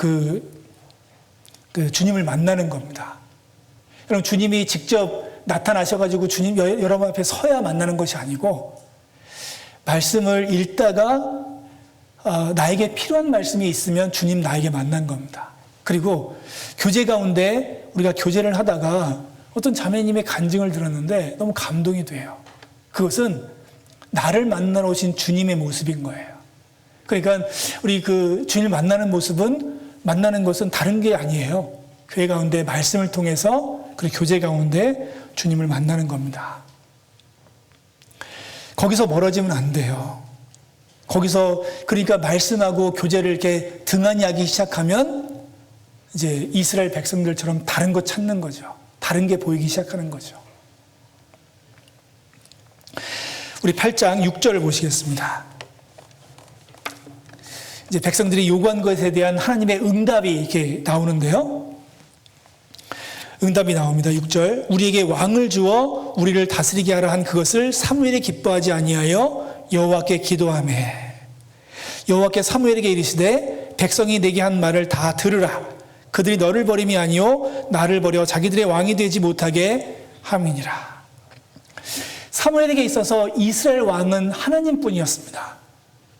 주님을 만나는 겁니다. 그럼 주님이 직접 나타나셔가지고 주님 여러분 앞에 서야 만나는 것이 아니고 말씀을 읽다가 나에게 필요한 말씀이 있으면 주님 나에게 만난 겁니다. 그리고 교제 가운데 우리가 교제를 하다가 어떤 자매님의 간증을 들었는데 너무 감동이 돼요. 그것은 나를 만나러 오신 주님의 모습인 거예요. 그러니까 우리 주님을 만나는 것은 다른 게 아니에요. 교회 가운데 말씀을 통해서 그리고 교제 가운데 주님을 만나는 겁니다. 거기서 멀어지면 안 돼요. 거기서 그러니까 말씀하고 교제를 이렇게 등한히 하기 시작하면 이제 이스라엘 백성들처럼 다른 거 찾는 거죠. 다른 게 보이기 시작하는 거죠. 우리 8장 6절을 보시겠습니다. 이제 백성들이 요구한 것에 대한 하나님의 응답이 이렇게 나오는데요. 응답이 나옵니다. 6절. 우리에게 왕을 주어 우리를 다스리게 하라 한 그것을 사무엘이 기뻐하지 아니하여 여호와께 기도하매 여호와께 사무엘에게 이르시되 백성이 내게 한 말을 다 들으라. 그들이 너를 버림이 아니요 나를 버려 자기들의 왕이 되지 못하게 함이니라. 사무엘에게 있어서 이스라엘 왕은 하나님뿐이었습니다.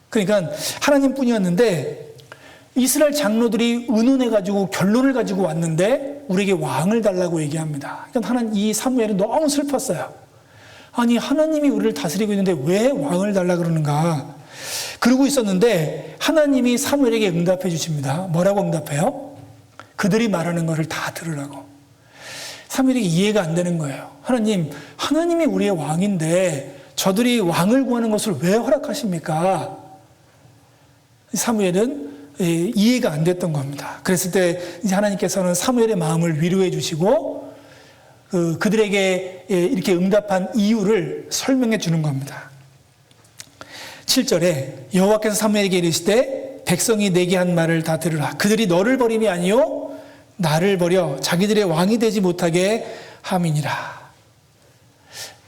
그러니까 하나님뿐이었는데 이스라엘 장로들이 의논해가지고 결론을 가지고 왔는데 우리에게 왕을 달라고 얘기합니다. 그러니까 이 사무엘은 너무 슬펐어요. 아니 하나님이 우리를 다스리고 있는데 왜 왕을 달라 그러는가. 그러고 있었는데 하나님이 사무엘에게 응답해 주십니다. 뭐라고 응답해요? 그들이 말하는 것을 다 들으라고. 사무엘에게 이해가 안 되는 거예요. 하나님이 우리의 왕인데 저들이 왕을 구하는 것을 왜 허락하십니까? 사무엘은 이해가 안 됐던 겁니다. 그랬을 때 이제 하나님께서는 사무엘의 마음을 위로해 주시고 그들에게 이렇게 응답한 이유를 설명해 주는 겁니다. 7절에 여호와께서 사무엘에게 이르시되 백성이 내게 한 말을 다 들으라. 그들이 너를 버림이 아니요 나를 버려 자기들의 왕이 되지 못하게 함이니라.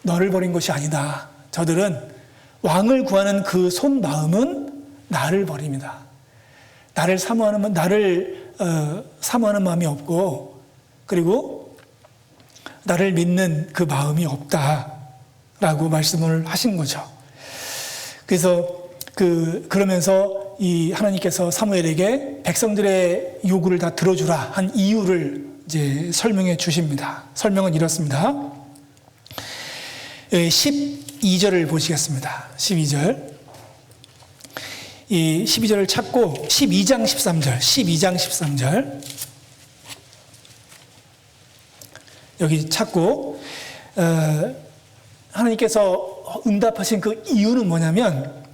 너를 버린 것이 아니다. 저들은 왕을 구하는 그 속마음은 나를 버립니다. 나를 사모하는 마음이 없고 그리고 나를 믿는 그 마음이 없다라고 말씀을 하신 거죠. 그래서 그러면서 이 하나님께서 사무엘에게 백성들의 요구를 다 들어주라 한 이유를 이제 설명해 주십니다. 설명은 이렇습니다. 12절을 보시겠습니다. 12절. 이 12절을 찾고 12장 13절 여기 찾고 하나님께서 응답하신 그 이유는 뭐냐면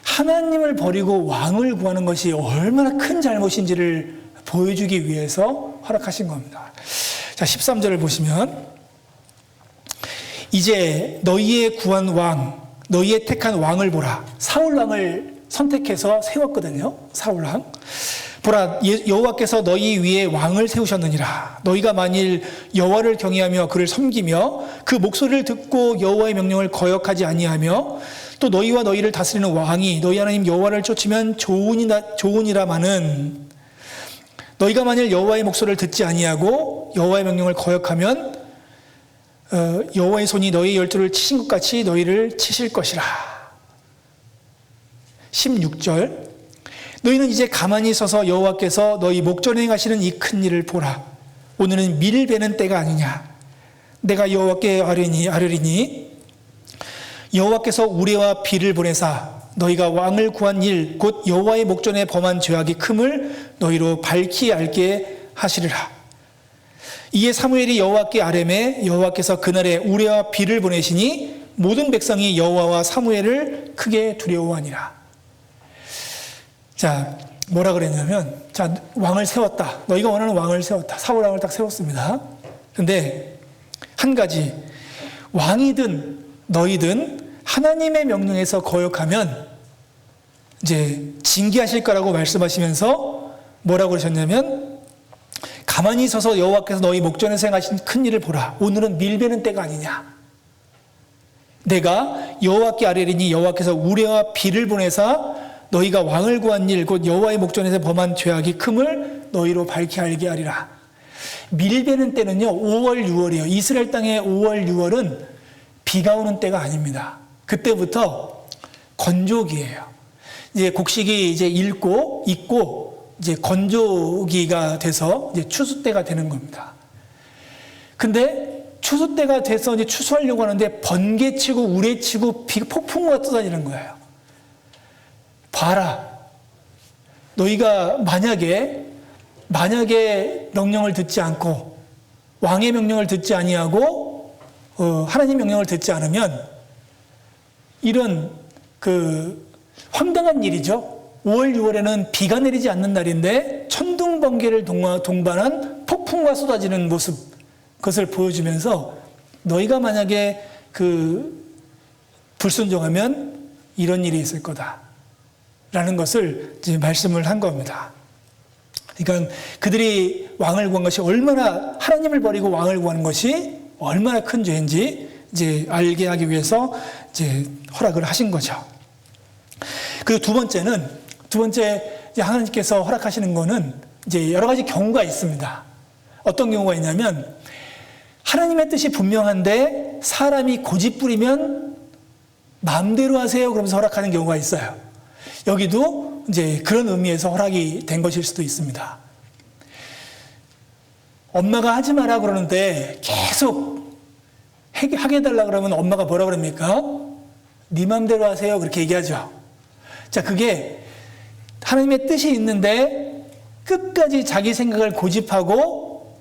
하나님을 버리고 왕을 구하는 것이 얼마나 큰 잘못인지를 보여주기 위해서 허락하신 겁니다. 자, 13절을 보시면 이제 너희의 구한 왕, 너희의 택한 왕을 보라. 사울 왕을 선택해서 세웠거든요. 사울 왕. 보라, 여호와께서 너희 위에 왕을 세우셨느니라. 너희가 만일 여호와를 경외하며 그를 섬기며 그 목소리를 듣고 여호와의 명령을 거역하지 아니하며 또 너희와 너희를 다스리는 왕이 너희 하나님 여호와를 쫓으면 좋으니라마는 너희가 만일 여호와의 목소리를 듣지 아니하고 여호와의 명령을 거역하면 여호와의 손이 너희 열조를 치신 것 같이 너희를 치실 것이라. 16절. 너희는 이제 가만히 서서 여호와께서 너희 목전에 행하시는 이 큰 일을 보라. 오늘은 밀 베는 때가 아니냐. 내가 여호와께 아뢰리니 여호와께서 우레와 비를 보내사 너희가 왕을 구한 일 곧 여호와의 목전에 범한 죄악이 큼을 너희로 밝히 알게 하시리라. 이에 사무엘이 여호와께 아뢰매 여호와께서 그날에 우레와 비를 보내시니 모든 백성이 여호와와 사무엘을 크게 두려워하니라. 자, 뭐라 그랬냐면, 자, 왕을 세웠다. 너희가 원하는 왕을 세웠다. 사울 왕을 딱 세웠습니다. 근데 한 가지, 왕이든 너희든 하나님의 명령에서 거역하면 이제 징계하실 거라고 말씀하시면서 뭐라고 그러셨냐면, 가만히 서서 여호와께서 너희 목전에서 행하신 큰 일을 보라. 오늘은 밀 베는 때가 아니냐. 내가 여호와께 아뢰리니 여호와께서 우레와 비를 보내사 너희가 왕을 구한 일 곧 여호와의 목전에서 범한 죄악이 큼을 너희로 밝히 알게 하리라. 밀 베는 때는요 5월 6월이에요. 이스라엘 땅의 5월 6월은 비가 오는 때가 아닙니다. 그때부터 건조기예요. 이제 곡식이 이제 익고 이제 건조기가 돼서 이제 추수 때가 되는 겁니다. 근데 추수 때가 돼서 이제 추수하려고 하는데 번개치고 우레치고 비가 폭풍우가 쏟아지는 거예요. 봐라. 너희가 만약에 명령을 듣지 않고 왕의 명령을 듣지 아니하고 하나님 명령을 듣지 않으면 이런 황당한 일이죠. 5월, 6월에는 비가 내리지 않는 날인데 천둥, 번개를 동반한 폭풍과 쏟아지는 모습, 그것을 보여주면서 너희가 만약에 불순종하면 이런 일이 있을 거다라는 것을 이제 말씀을 한 겁니다. 그러니까 그들이 왕을 구한 것이 얼마나, 하나님을 버리고 왕을 구하는 것이 얼마나 큰 죄인지 이제 알게 하기 위해서 이제 허락을 하신 거죠. 그리고 두 번째 이제 하나님께서 허락하시는 거는 이제 여러 가지 경우가 있습니다. 어떤 경우가 있냐면 하나님의 뜻이 분명한데 사람이 고집 부리면 마음대로 하세요 그러면서 허락하는 경우가 있어요. 여기도 이제 그런 의미에서 허락이 된 것일 수도 있습니다. 엄마가 하지 마라 그러는데 계속 하게 해달라 그러면 엄마가 뭐라 그럽니까? 네 마음대로 하세요 그렇게 얘기하죠. 자, 그게 하나님의 뜻이 있는데 끝까지 자기 생각을 고집하고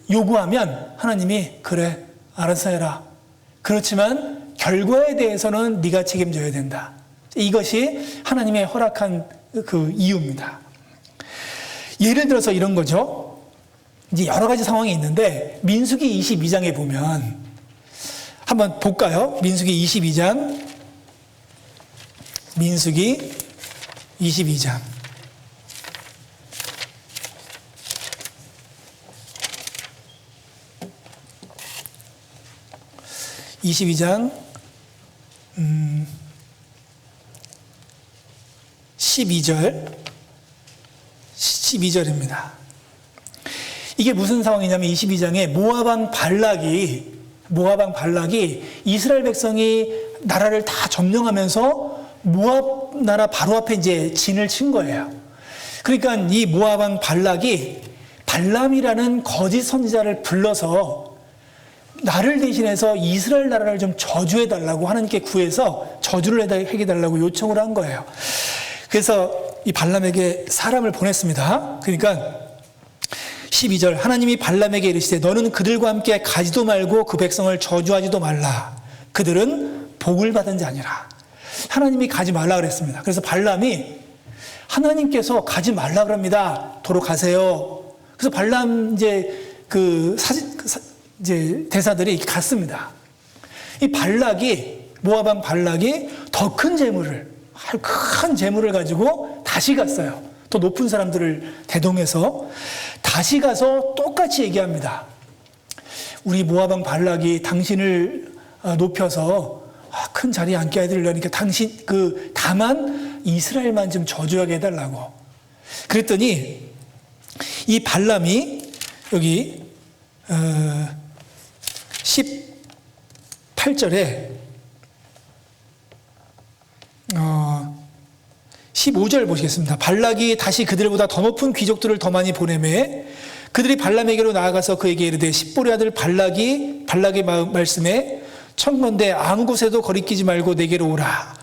요구하면 하나님이 그래 알아서 해라. 그렇지만 결과에 대해서는 네가 책임져야 된다. 이것이 하나님의 허락한 그 이유입니다. 예를 들어서 이런 거죠. 이제 여러 가지 상황이 있는데 민수기 22장에 보면 한번 볼까요? 민수기 22장. 민수기 22장. 22장 12절입니다. 이게 무슨 상황이냐면 22장에 모압 왕 발락이 이스라엘 백성이 나라를 다 점령하면서 모압 나라 바로 앞에 이제 진을 친 거예요. 그러니까 이 모압 왕 발락이 발람이라는 거짓 선지자를 불러서 나를 대신해서 이스라엘 나라를 좀 저주해달라고 하나님께 구해서 저주를 해달라고 요청을 한 거예요. 그래서 이 발람에게 사람을 보냈습니다. 그러니까 12절 하나님이 발람에게 이르시되 너는 그들과 함께 가지도 말고 그 백성을 저주하지도 말라. 그들은 복을 받은 자니라. 하나님이 가지 말라 그랬습니다. 그래서 발람이 하나님께서 가지 말라 그럽니다. 도로 가세요. 그래서 발람 이제 이제 대사들이 갔습니다. 이 모압 왕 발락이 더 큰 재물을 가지고 다시 갔어요. 더 높은 사람들을 대동해서 다시 가서 똑같이 얘기합니다. 우리 모압 왕 발락이 당신을 높여서 큰 자리에 앉게 해드리려니까 다만 이스라엘만 좀 저주하게 해달라고. 그랬더니 이 발람이 여기 18절에 15절 보시겠습니다. 발락이 다시 그들보다 더 높은 귀족들을 더 많이 보내매 그들이 발람에게로 나아가서 그에게 이르되 십볼의 아들 발락의 말씀에 청건대 아무 곳에도 거리끼지 말고 내게로 오라.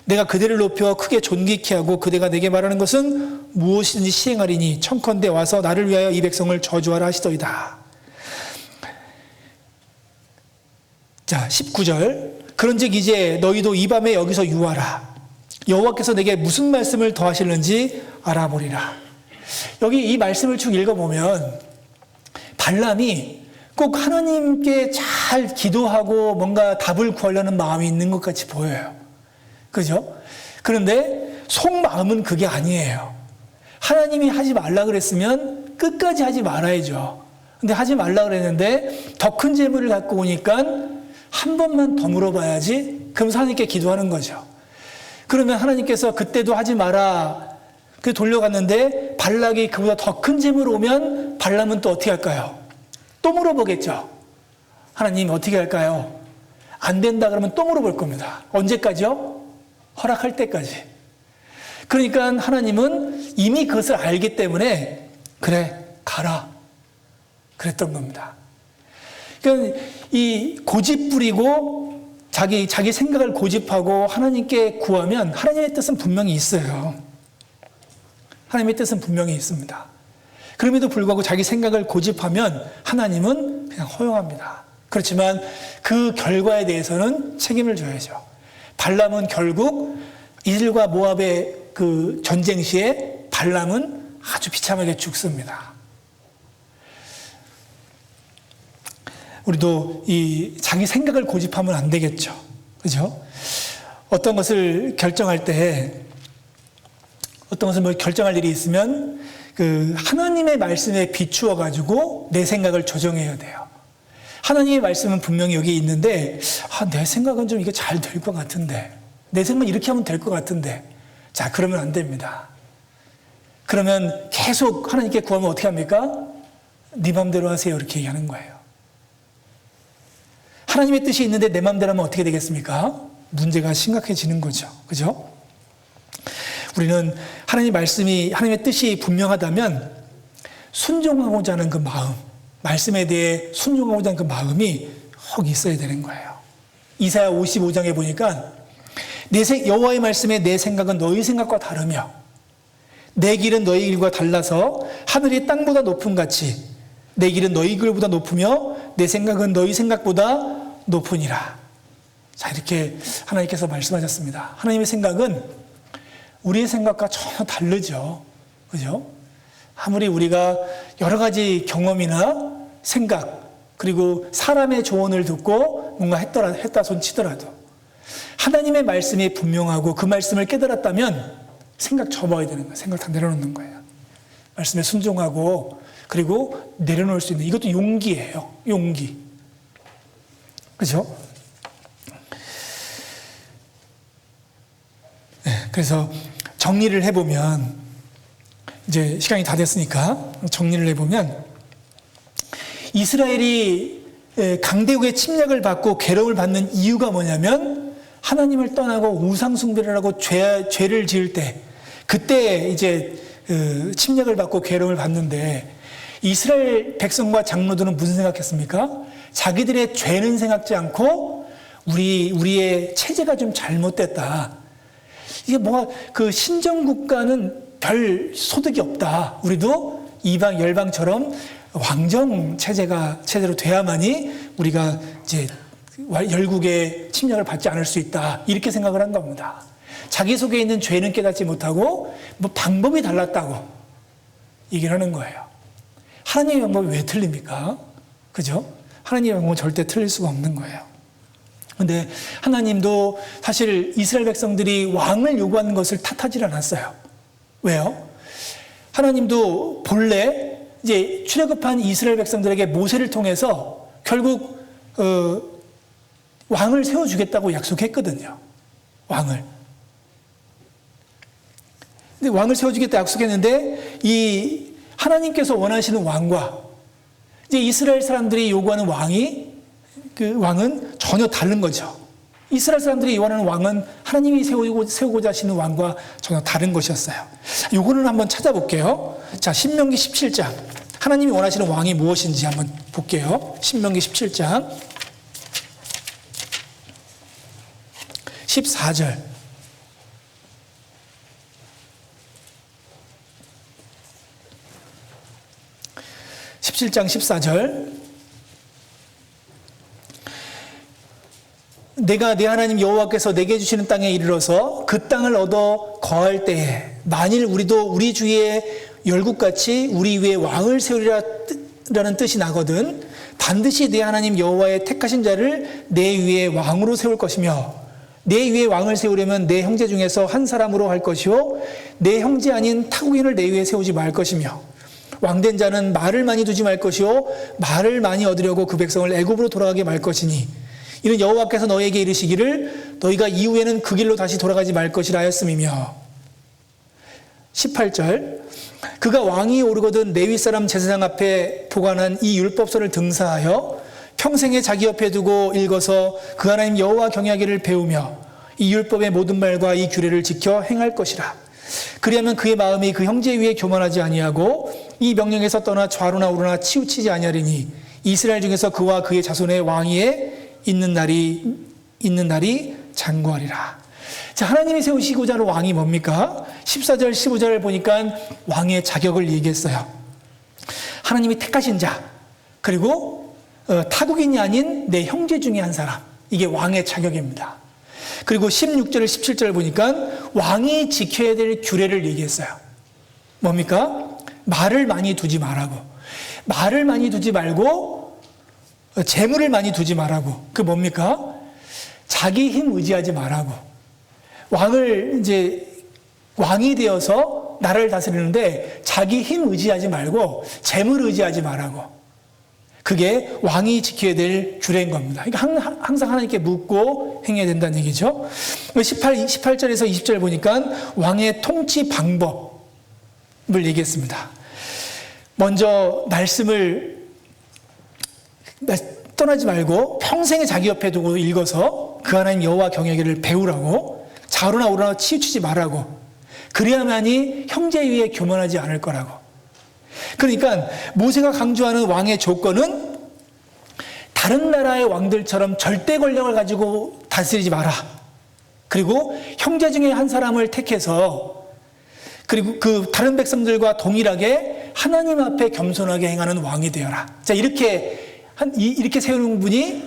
내가 그들을 높여 크게 존귀케 하고 그대가 내게 말하는 것은 무엇이든지 시행하리니 청컨대 와서 나를 위하여 이 백성을 저주하라 하시더이다. 자, 19절 그런즉 이제 너희도 이 밤에 여기서 유하라. 여호와께서 내게 무슨 말씀을 더하실는지 알아보리라. 여기 이 말씀을 쭉 읽어보면 발람이 꼭 하나님께 잘 기도하고 뭔가 답을 구하려는 마음이 있는 것 같이 보여요. 그죠? 그런데 속마음은 그게 아니에요. 하나님이 하지 말라 그랬으면 끝까지 하지 말아야죠. 근데 하지 말라 그랬는데 더 큰 재물을 갖고 오니까 한 번만 더 물어봐야지. 그럼 하나님께 기도하는 거죠. 그러면 하나님께서 그때도 하지 마라. 그 돌려갔는데 발락이 그보다 더 큰 재물 오면 발람은 또 어떻게 할까요? 또 물어보겠죠. 하나님 어떻게 할까요? 안 된다 그러면 또 물어볼 겁니다. 언제까지요? 허락할 때까지. 그러니까 하나님은 이미 그것을 알기 때문에 그래 가라 그랬던 겁니다. 그러니까 이 고집 부리고 자기 생각을 고집하고 하나님께 구하면 하나님의 뜻은 분명히 있어요. 하나님의 뜻은 분명히 있습니다. 그럼에도 불구하고 자기 생각을 고집하면 하나님은 그냥 허용합니다. 그렇지만 그 결과에 대해서는 책임을 져야죠. 발람은 결국 이스라엘과 모압의 그 전쟁 시에 발람은 아주 비참하게 죽습니다. 우리도 이 자기 생각을 고집하면 안 되겠죠. 그죠? 어떤 것을 결정할 때, 어떤 것을 뭐 결정할 일이 있으면 그 하나님의 말씀에 비추어 가지고 내 생각을 조정해야 돼요. 하나님의 말씀은 분명히 여기 있는데, 내 생각은 좀 이게 잘 될 것 같은데, 내 생각은 이렇게 하면 될 것 같은데, 자, 그러면 안 됩니다. 그러면 계속 하나님께 구하면 어떻게 합니까? 네 맘대로 하세요. 이렇게 얘기하는 거예요. 하나님의 뜻이 있는데 내 맘대로 하면 어떻게 되겠습니까? 문제가 심각해지는 거죠. 그죠? 우리는 하나님의 말씀이, 하나님의 뜻이 분명하다면 순종하고자 하는 그 마음, 말씀에 대해 순종하고자 하는 그 마음이 혹 있어야 되는 거예요. 이사야 55장에 보니까 여호와의 말씀에 내 생각은 너희 생각과 다르며 내 길은 너희 길과 달라서 하늘이 땅보다 높음 같이 내 길은 너희 길보다 높으며 내 생각은 너희 생각보다 높으니라. 자, 이렇게 하나님께서 말씀하셨습니다. 하나님의 생각은 우리의 생각과 전혀 다르죠. 그죠? 아무리 우리가 여러 가지 경험이나 생각, 그리고 사람의 조언을 듣고 뭔가 했다 손 치더라도 하나님의 말씀이 분명하고 그 말씀을 깨달았다면 생각 접어야 되는 거예요. 생각 다 내려놓는 거예요. 말씀에 순종하고 그리고 내려놓을 수 있는, 이것도 용기예요. 용기. 그죠? 네, 그래서 정리를 해보면, 이제 시간이 다 됐으니까 정리를 해보면, 이스라엘이 강대국의 침략을 받고 괴로움을 받는 이유가 뭐냐면 하나님을 떠나고 우상숭배를 하고 죄를 지을 때, 그때 이제 침략을 받고 괴로움을 받는데, 이스라엘 백성과 장로들은 무슨 생각했습니까? 자기들의 죄는 생각지 않고 우리의 체제가 좀 잘못됐다. 이게 뭐가 그 신정국가는 별 소득이 없다. 우리도 이방 열방처럼 왕정 체제로 돼야만이 우리가 이제 열국의 침략을 받지 않을 수 있다. 이렇게 생각을 한 겁니다. 자기 속에 있는 죄는 깨닫지 못하고 뭐 방법이 달랐다고 얘기를 하는 거예요. 하나님의 방법이 왜 틀립니까? 그죠? 하나님의 방법은 절대 틀릴 수가 없는 거예요. 그런데 하나님도 사실 이스라엘 백성들이 왕을 요구하는 것을 탓하지 않았어요. 왜요? 하나님도 본래 이제 출애굽한 이스라엘 백성들에게 모세를 통해서 결국 왕을 세워주겠다고 약속했거든요. 왕을. 근데 왕을 세워주겠다 약속했는데 이 하나님께서 원하시는 왕과 이제 이스라엘 사람들이 요구하는 그 왕은 전혀 다른 거죠. 이스라엘 사람들이 원하는 왕은 하나님이 세우고자 하시는 왕과 전혀 다른 것이었어요. 요거는 한번 찾아볼게요. 자, 신명기 17장. 하나님이 원하시는 왕이 무엇인지 한번 볼게요. 신명기 17장 14절. 17장 14절. 내가 내 하나님 여호와께서 내게 주시는 땅에 이르러서 그 땅을 얻어 거할 때에 만일 우리도 우리 주위에 열국같이 우리 위에 왕을 세우리라는 뜻이 나거든 반드시 내 하나님 여호와의 택하신 자를 내 위에 왕으로 세울 것이며 내 위에 왕을 세우려면 내 형제 중에서 한 사람으로 할 것이요 내 형제 아닌 타국인을 내 위에 세우지 말 것이며 왕된 자는 말을 많이 두지 말 것이요 말을 많이 얻으려고 그 백성을 애굽으로 돌아가게 말 것이니 이는 여호와께서 너희에게 이르시기를 너희가 이후에는 그 길로 다시 돌아가지 말 것이라 하였음이며 18절 그가 왕이 오르거든 레위 사람 제사장 앞에 보관한 이 율법서를 등사하여 평생에 자기 옆에 두고 읽어서 그 하나님 여호와 경외하기를 배우며 이 율법의 모든 말과 이 규례를 지켜 행할 것이라. 그리하면 그의 마음이 그 형제 위에 교만하지 아니하고 이 명령에서 떠나 좌로나 우로나 치우치지 아니하리니 이스라엘 중에서 그와 그의 자손의 왕위에 있는 날이 장구하리라. 자, 하나님이 세우시고자 하는 왕이 뭡니까? 14절 15절을 보니까 왕의 자격을 얘기했어요. 하나님이 택하신 자, 그리고 타국인이 아닌 내 형제 중에 한 사람. 이게 왕의 자격입니다. 그리고 16절, 17절 보니까 왕이 지켜야 될 규례를 얘기했어요. 뭡니까? 말을 많이 두지 말라고. 말을 많이 두지 말고 재물을 많이 두지 말라고. 그 뭡니까? 자기 힘 의지하지 말라고. 왕이 되어서 나라를 다스리는데 자기 힘 의지하지 말고 재물 의지하지 말라고. 그게 왕이 지켜야 될 규례인 겁니다. 그러니까 항상 하나님께 묻고 행해야 된다는 얘기죠. 18절에서 20절 보니까 왕의 통치 방법을 얘기했습니다. 먼저 말씀을 떠나지 말고 평생에 자기 옆에 두고 읽어서 그 하나님 여호와 경외를 배우라고. 좌우나 우로나 치우치지 말라고. 그래야만이 형제 위에 교만하지 않을 거라고. 그러니까 모세가 강조하는 왕의 조건은 다른 나라의 왕들처럼 절대 권력을 가지고 다스리지 마라. 그리고 형제 중에 한 사람을 택해서 그리고 그 다른 백성들과 동일하게 하나님 앞에 겸손하게 행하는 왕이 되어라. 자, 이렇게 세우는 분이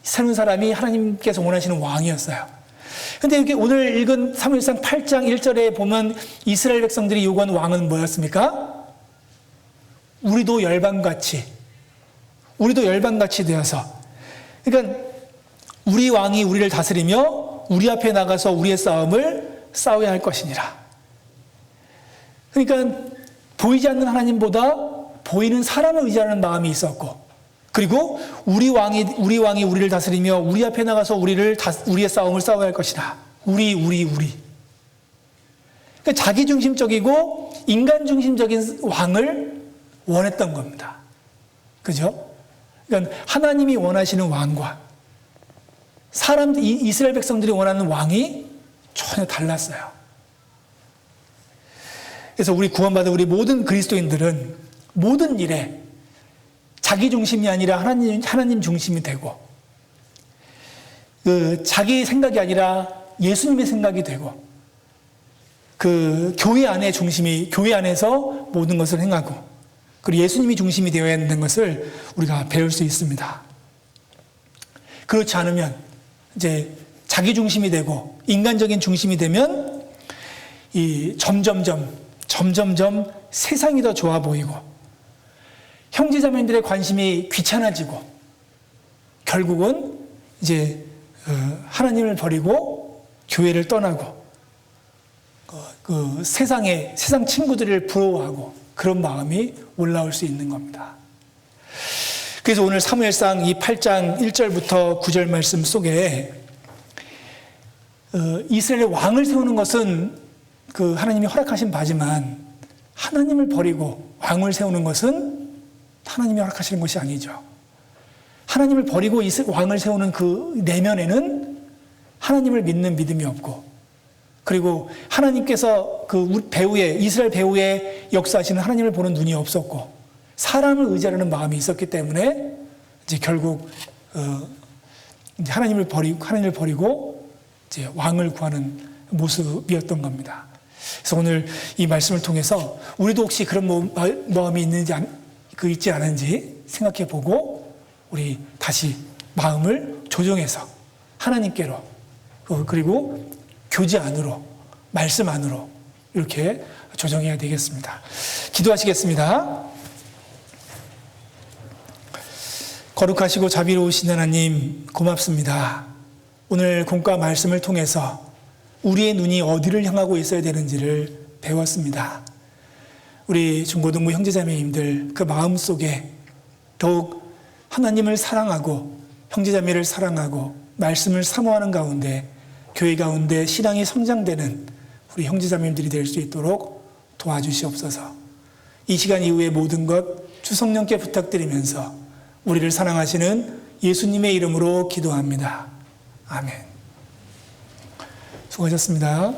세우는 사람이 하나님께서 원하시는 왕이었어요. 근데 이렇게 오늘 읽은 사무엘상 8장 1절에 보면 이스라엘 백성들이 요구한 왕은 뭐였습니까? 우리도 열방같이 되어서. 그러니까 우리 왕이 우리를 다스리며 우리 앞에 나가서 우리의 싸움을 싸워야 할 것이니라. 그러니까 보이지 않는 하나님보다 보이는 사람을 의지하는 마음이 있었고, 그리고 우리 왕이 우리를 다스리며 우리 앞에 나가서 우리의 싸움을 싸워야 할 것이다. 우리. 그러니까 자기 중심적이고 인간 중심적인 왕을 원했던 겁니다. 그죠? 그러니까 하나님이 원하시는 왕과 이스라엘 백성들이 원하는 왕이 전혀 달랐어요. 그래서 우리 구원받은 우리 모든 그리스도인들은 모든 일에 자기 중심이 아니라 하나님 중심이 되고, 자기 생각이 아니라 예수님의 생각이 되고, 교회 안에서 모든 것을 행하고, 그리고 예수님이 중심이 되어야 한다는 것을 우리가 배울 수 있습니다. 그렇지 않으면 이제 자기 중심이 되고 인간적인 중심이 되면 점점점 세상이 더 좋아 보이고 형제자매들의 관심이 귀찮아지고 결국은 이제 하나님을 버리고 교회를 떠나고 세상 친구들을 부러워하고 그런 마음이 올라올 수 있는 겁니다. 그래서 오늘 사무엘상 이 8장 1절부터 9절 말씀 속에 이스라엘의 왕을 세우는 것은 하나님이 허락하신 바지만 하나님을 버리고 왕을 세우는 것은 하나님이 허락하시는 것이 아니죠. 하나님을 버리고 왕을 세우는 그 내면에는 하나님을 믿는 믿음이 없고, 그리고 하나님께서 이스라엘 배후에 역사하시는 하나님을 보는 눈이 없었고, 사람을 의지하려는 마음이 있었기 때문에 이제 결국 이제 하나님을 버리고 이제 왕을 구하는 모습이었던 겁니다. 그래서 오늘 이 말씀을 통해서 우리도 혹시 그런 마음이 있지 않은지 생각해 보고 우리 다시 마음을 조정해서 하나님께로, 그리고 교제 안으로, 말씀 안으로 이렇게 조정해야 되겠습니다. 기도하시겠습니다. 거룩하시고 자비로우신 하나님, 고맙습니다. 오늘 공과 말씀을 통해서 우리의 눈이 어디를 향하고 있어야 되는지를 배웠습니다. 우리 중고등부 형제자매님들 그 마음속에 더욱 하나님을 사랑하고 형제자매를 사랑하고 말씀을 사모하는 가운데 교회 가운데 신앙이 성장되는 우리 형제자매님들이 될 수 있도록 도와주시옵소서. 이 시간 이후의 모든 것 주 성령께 부탁드리면서 우리를 사랑하시는 예수님의 이름으로 기도합니다. 아멘. 수고하셨습니다.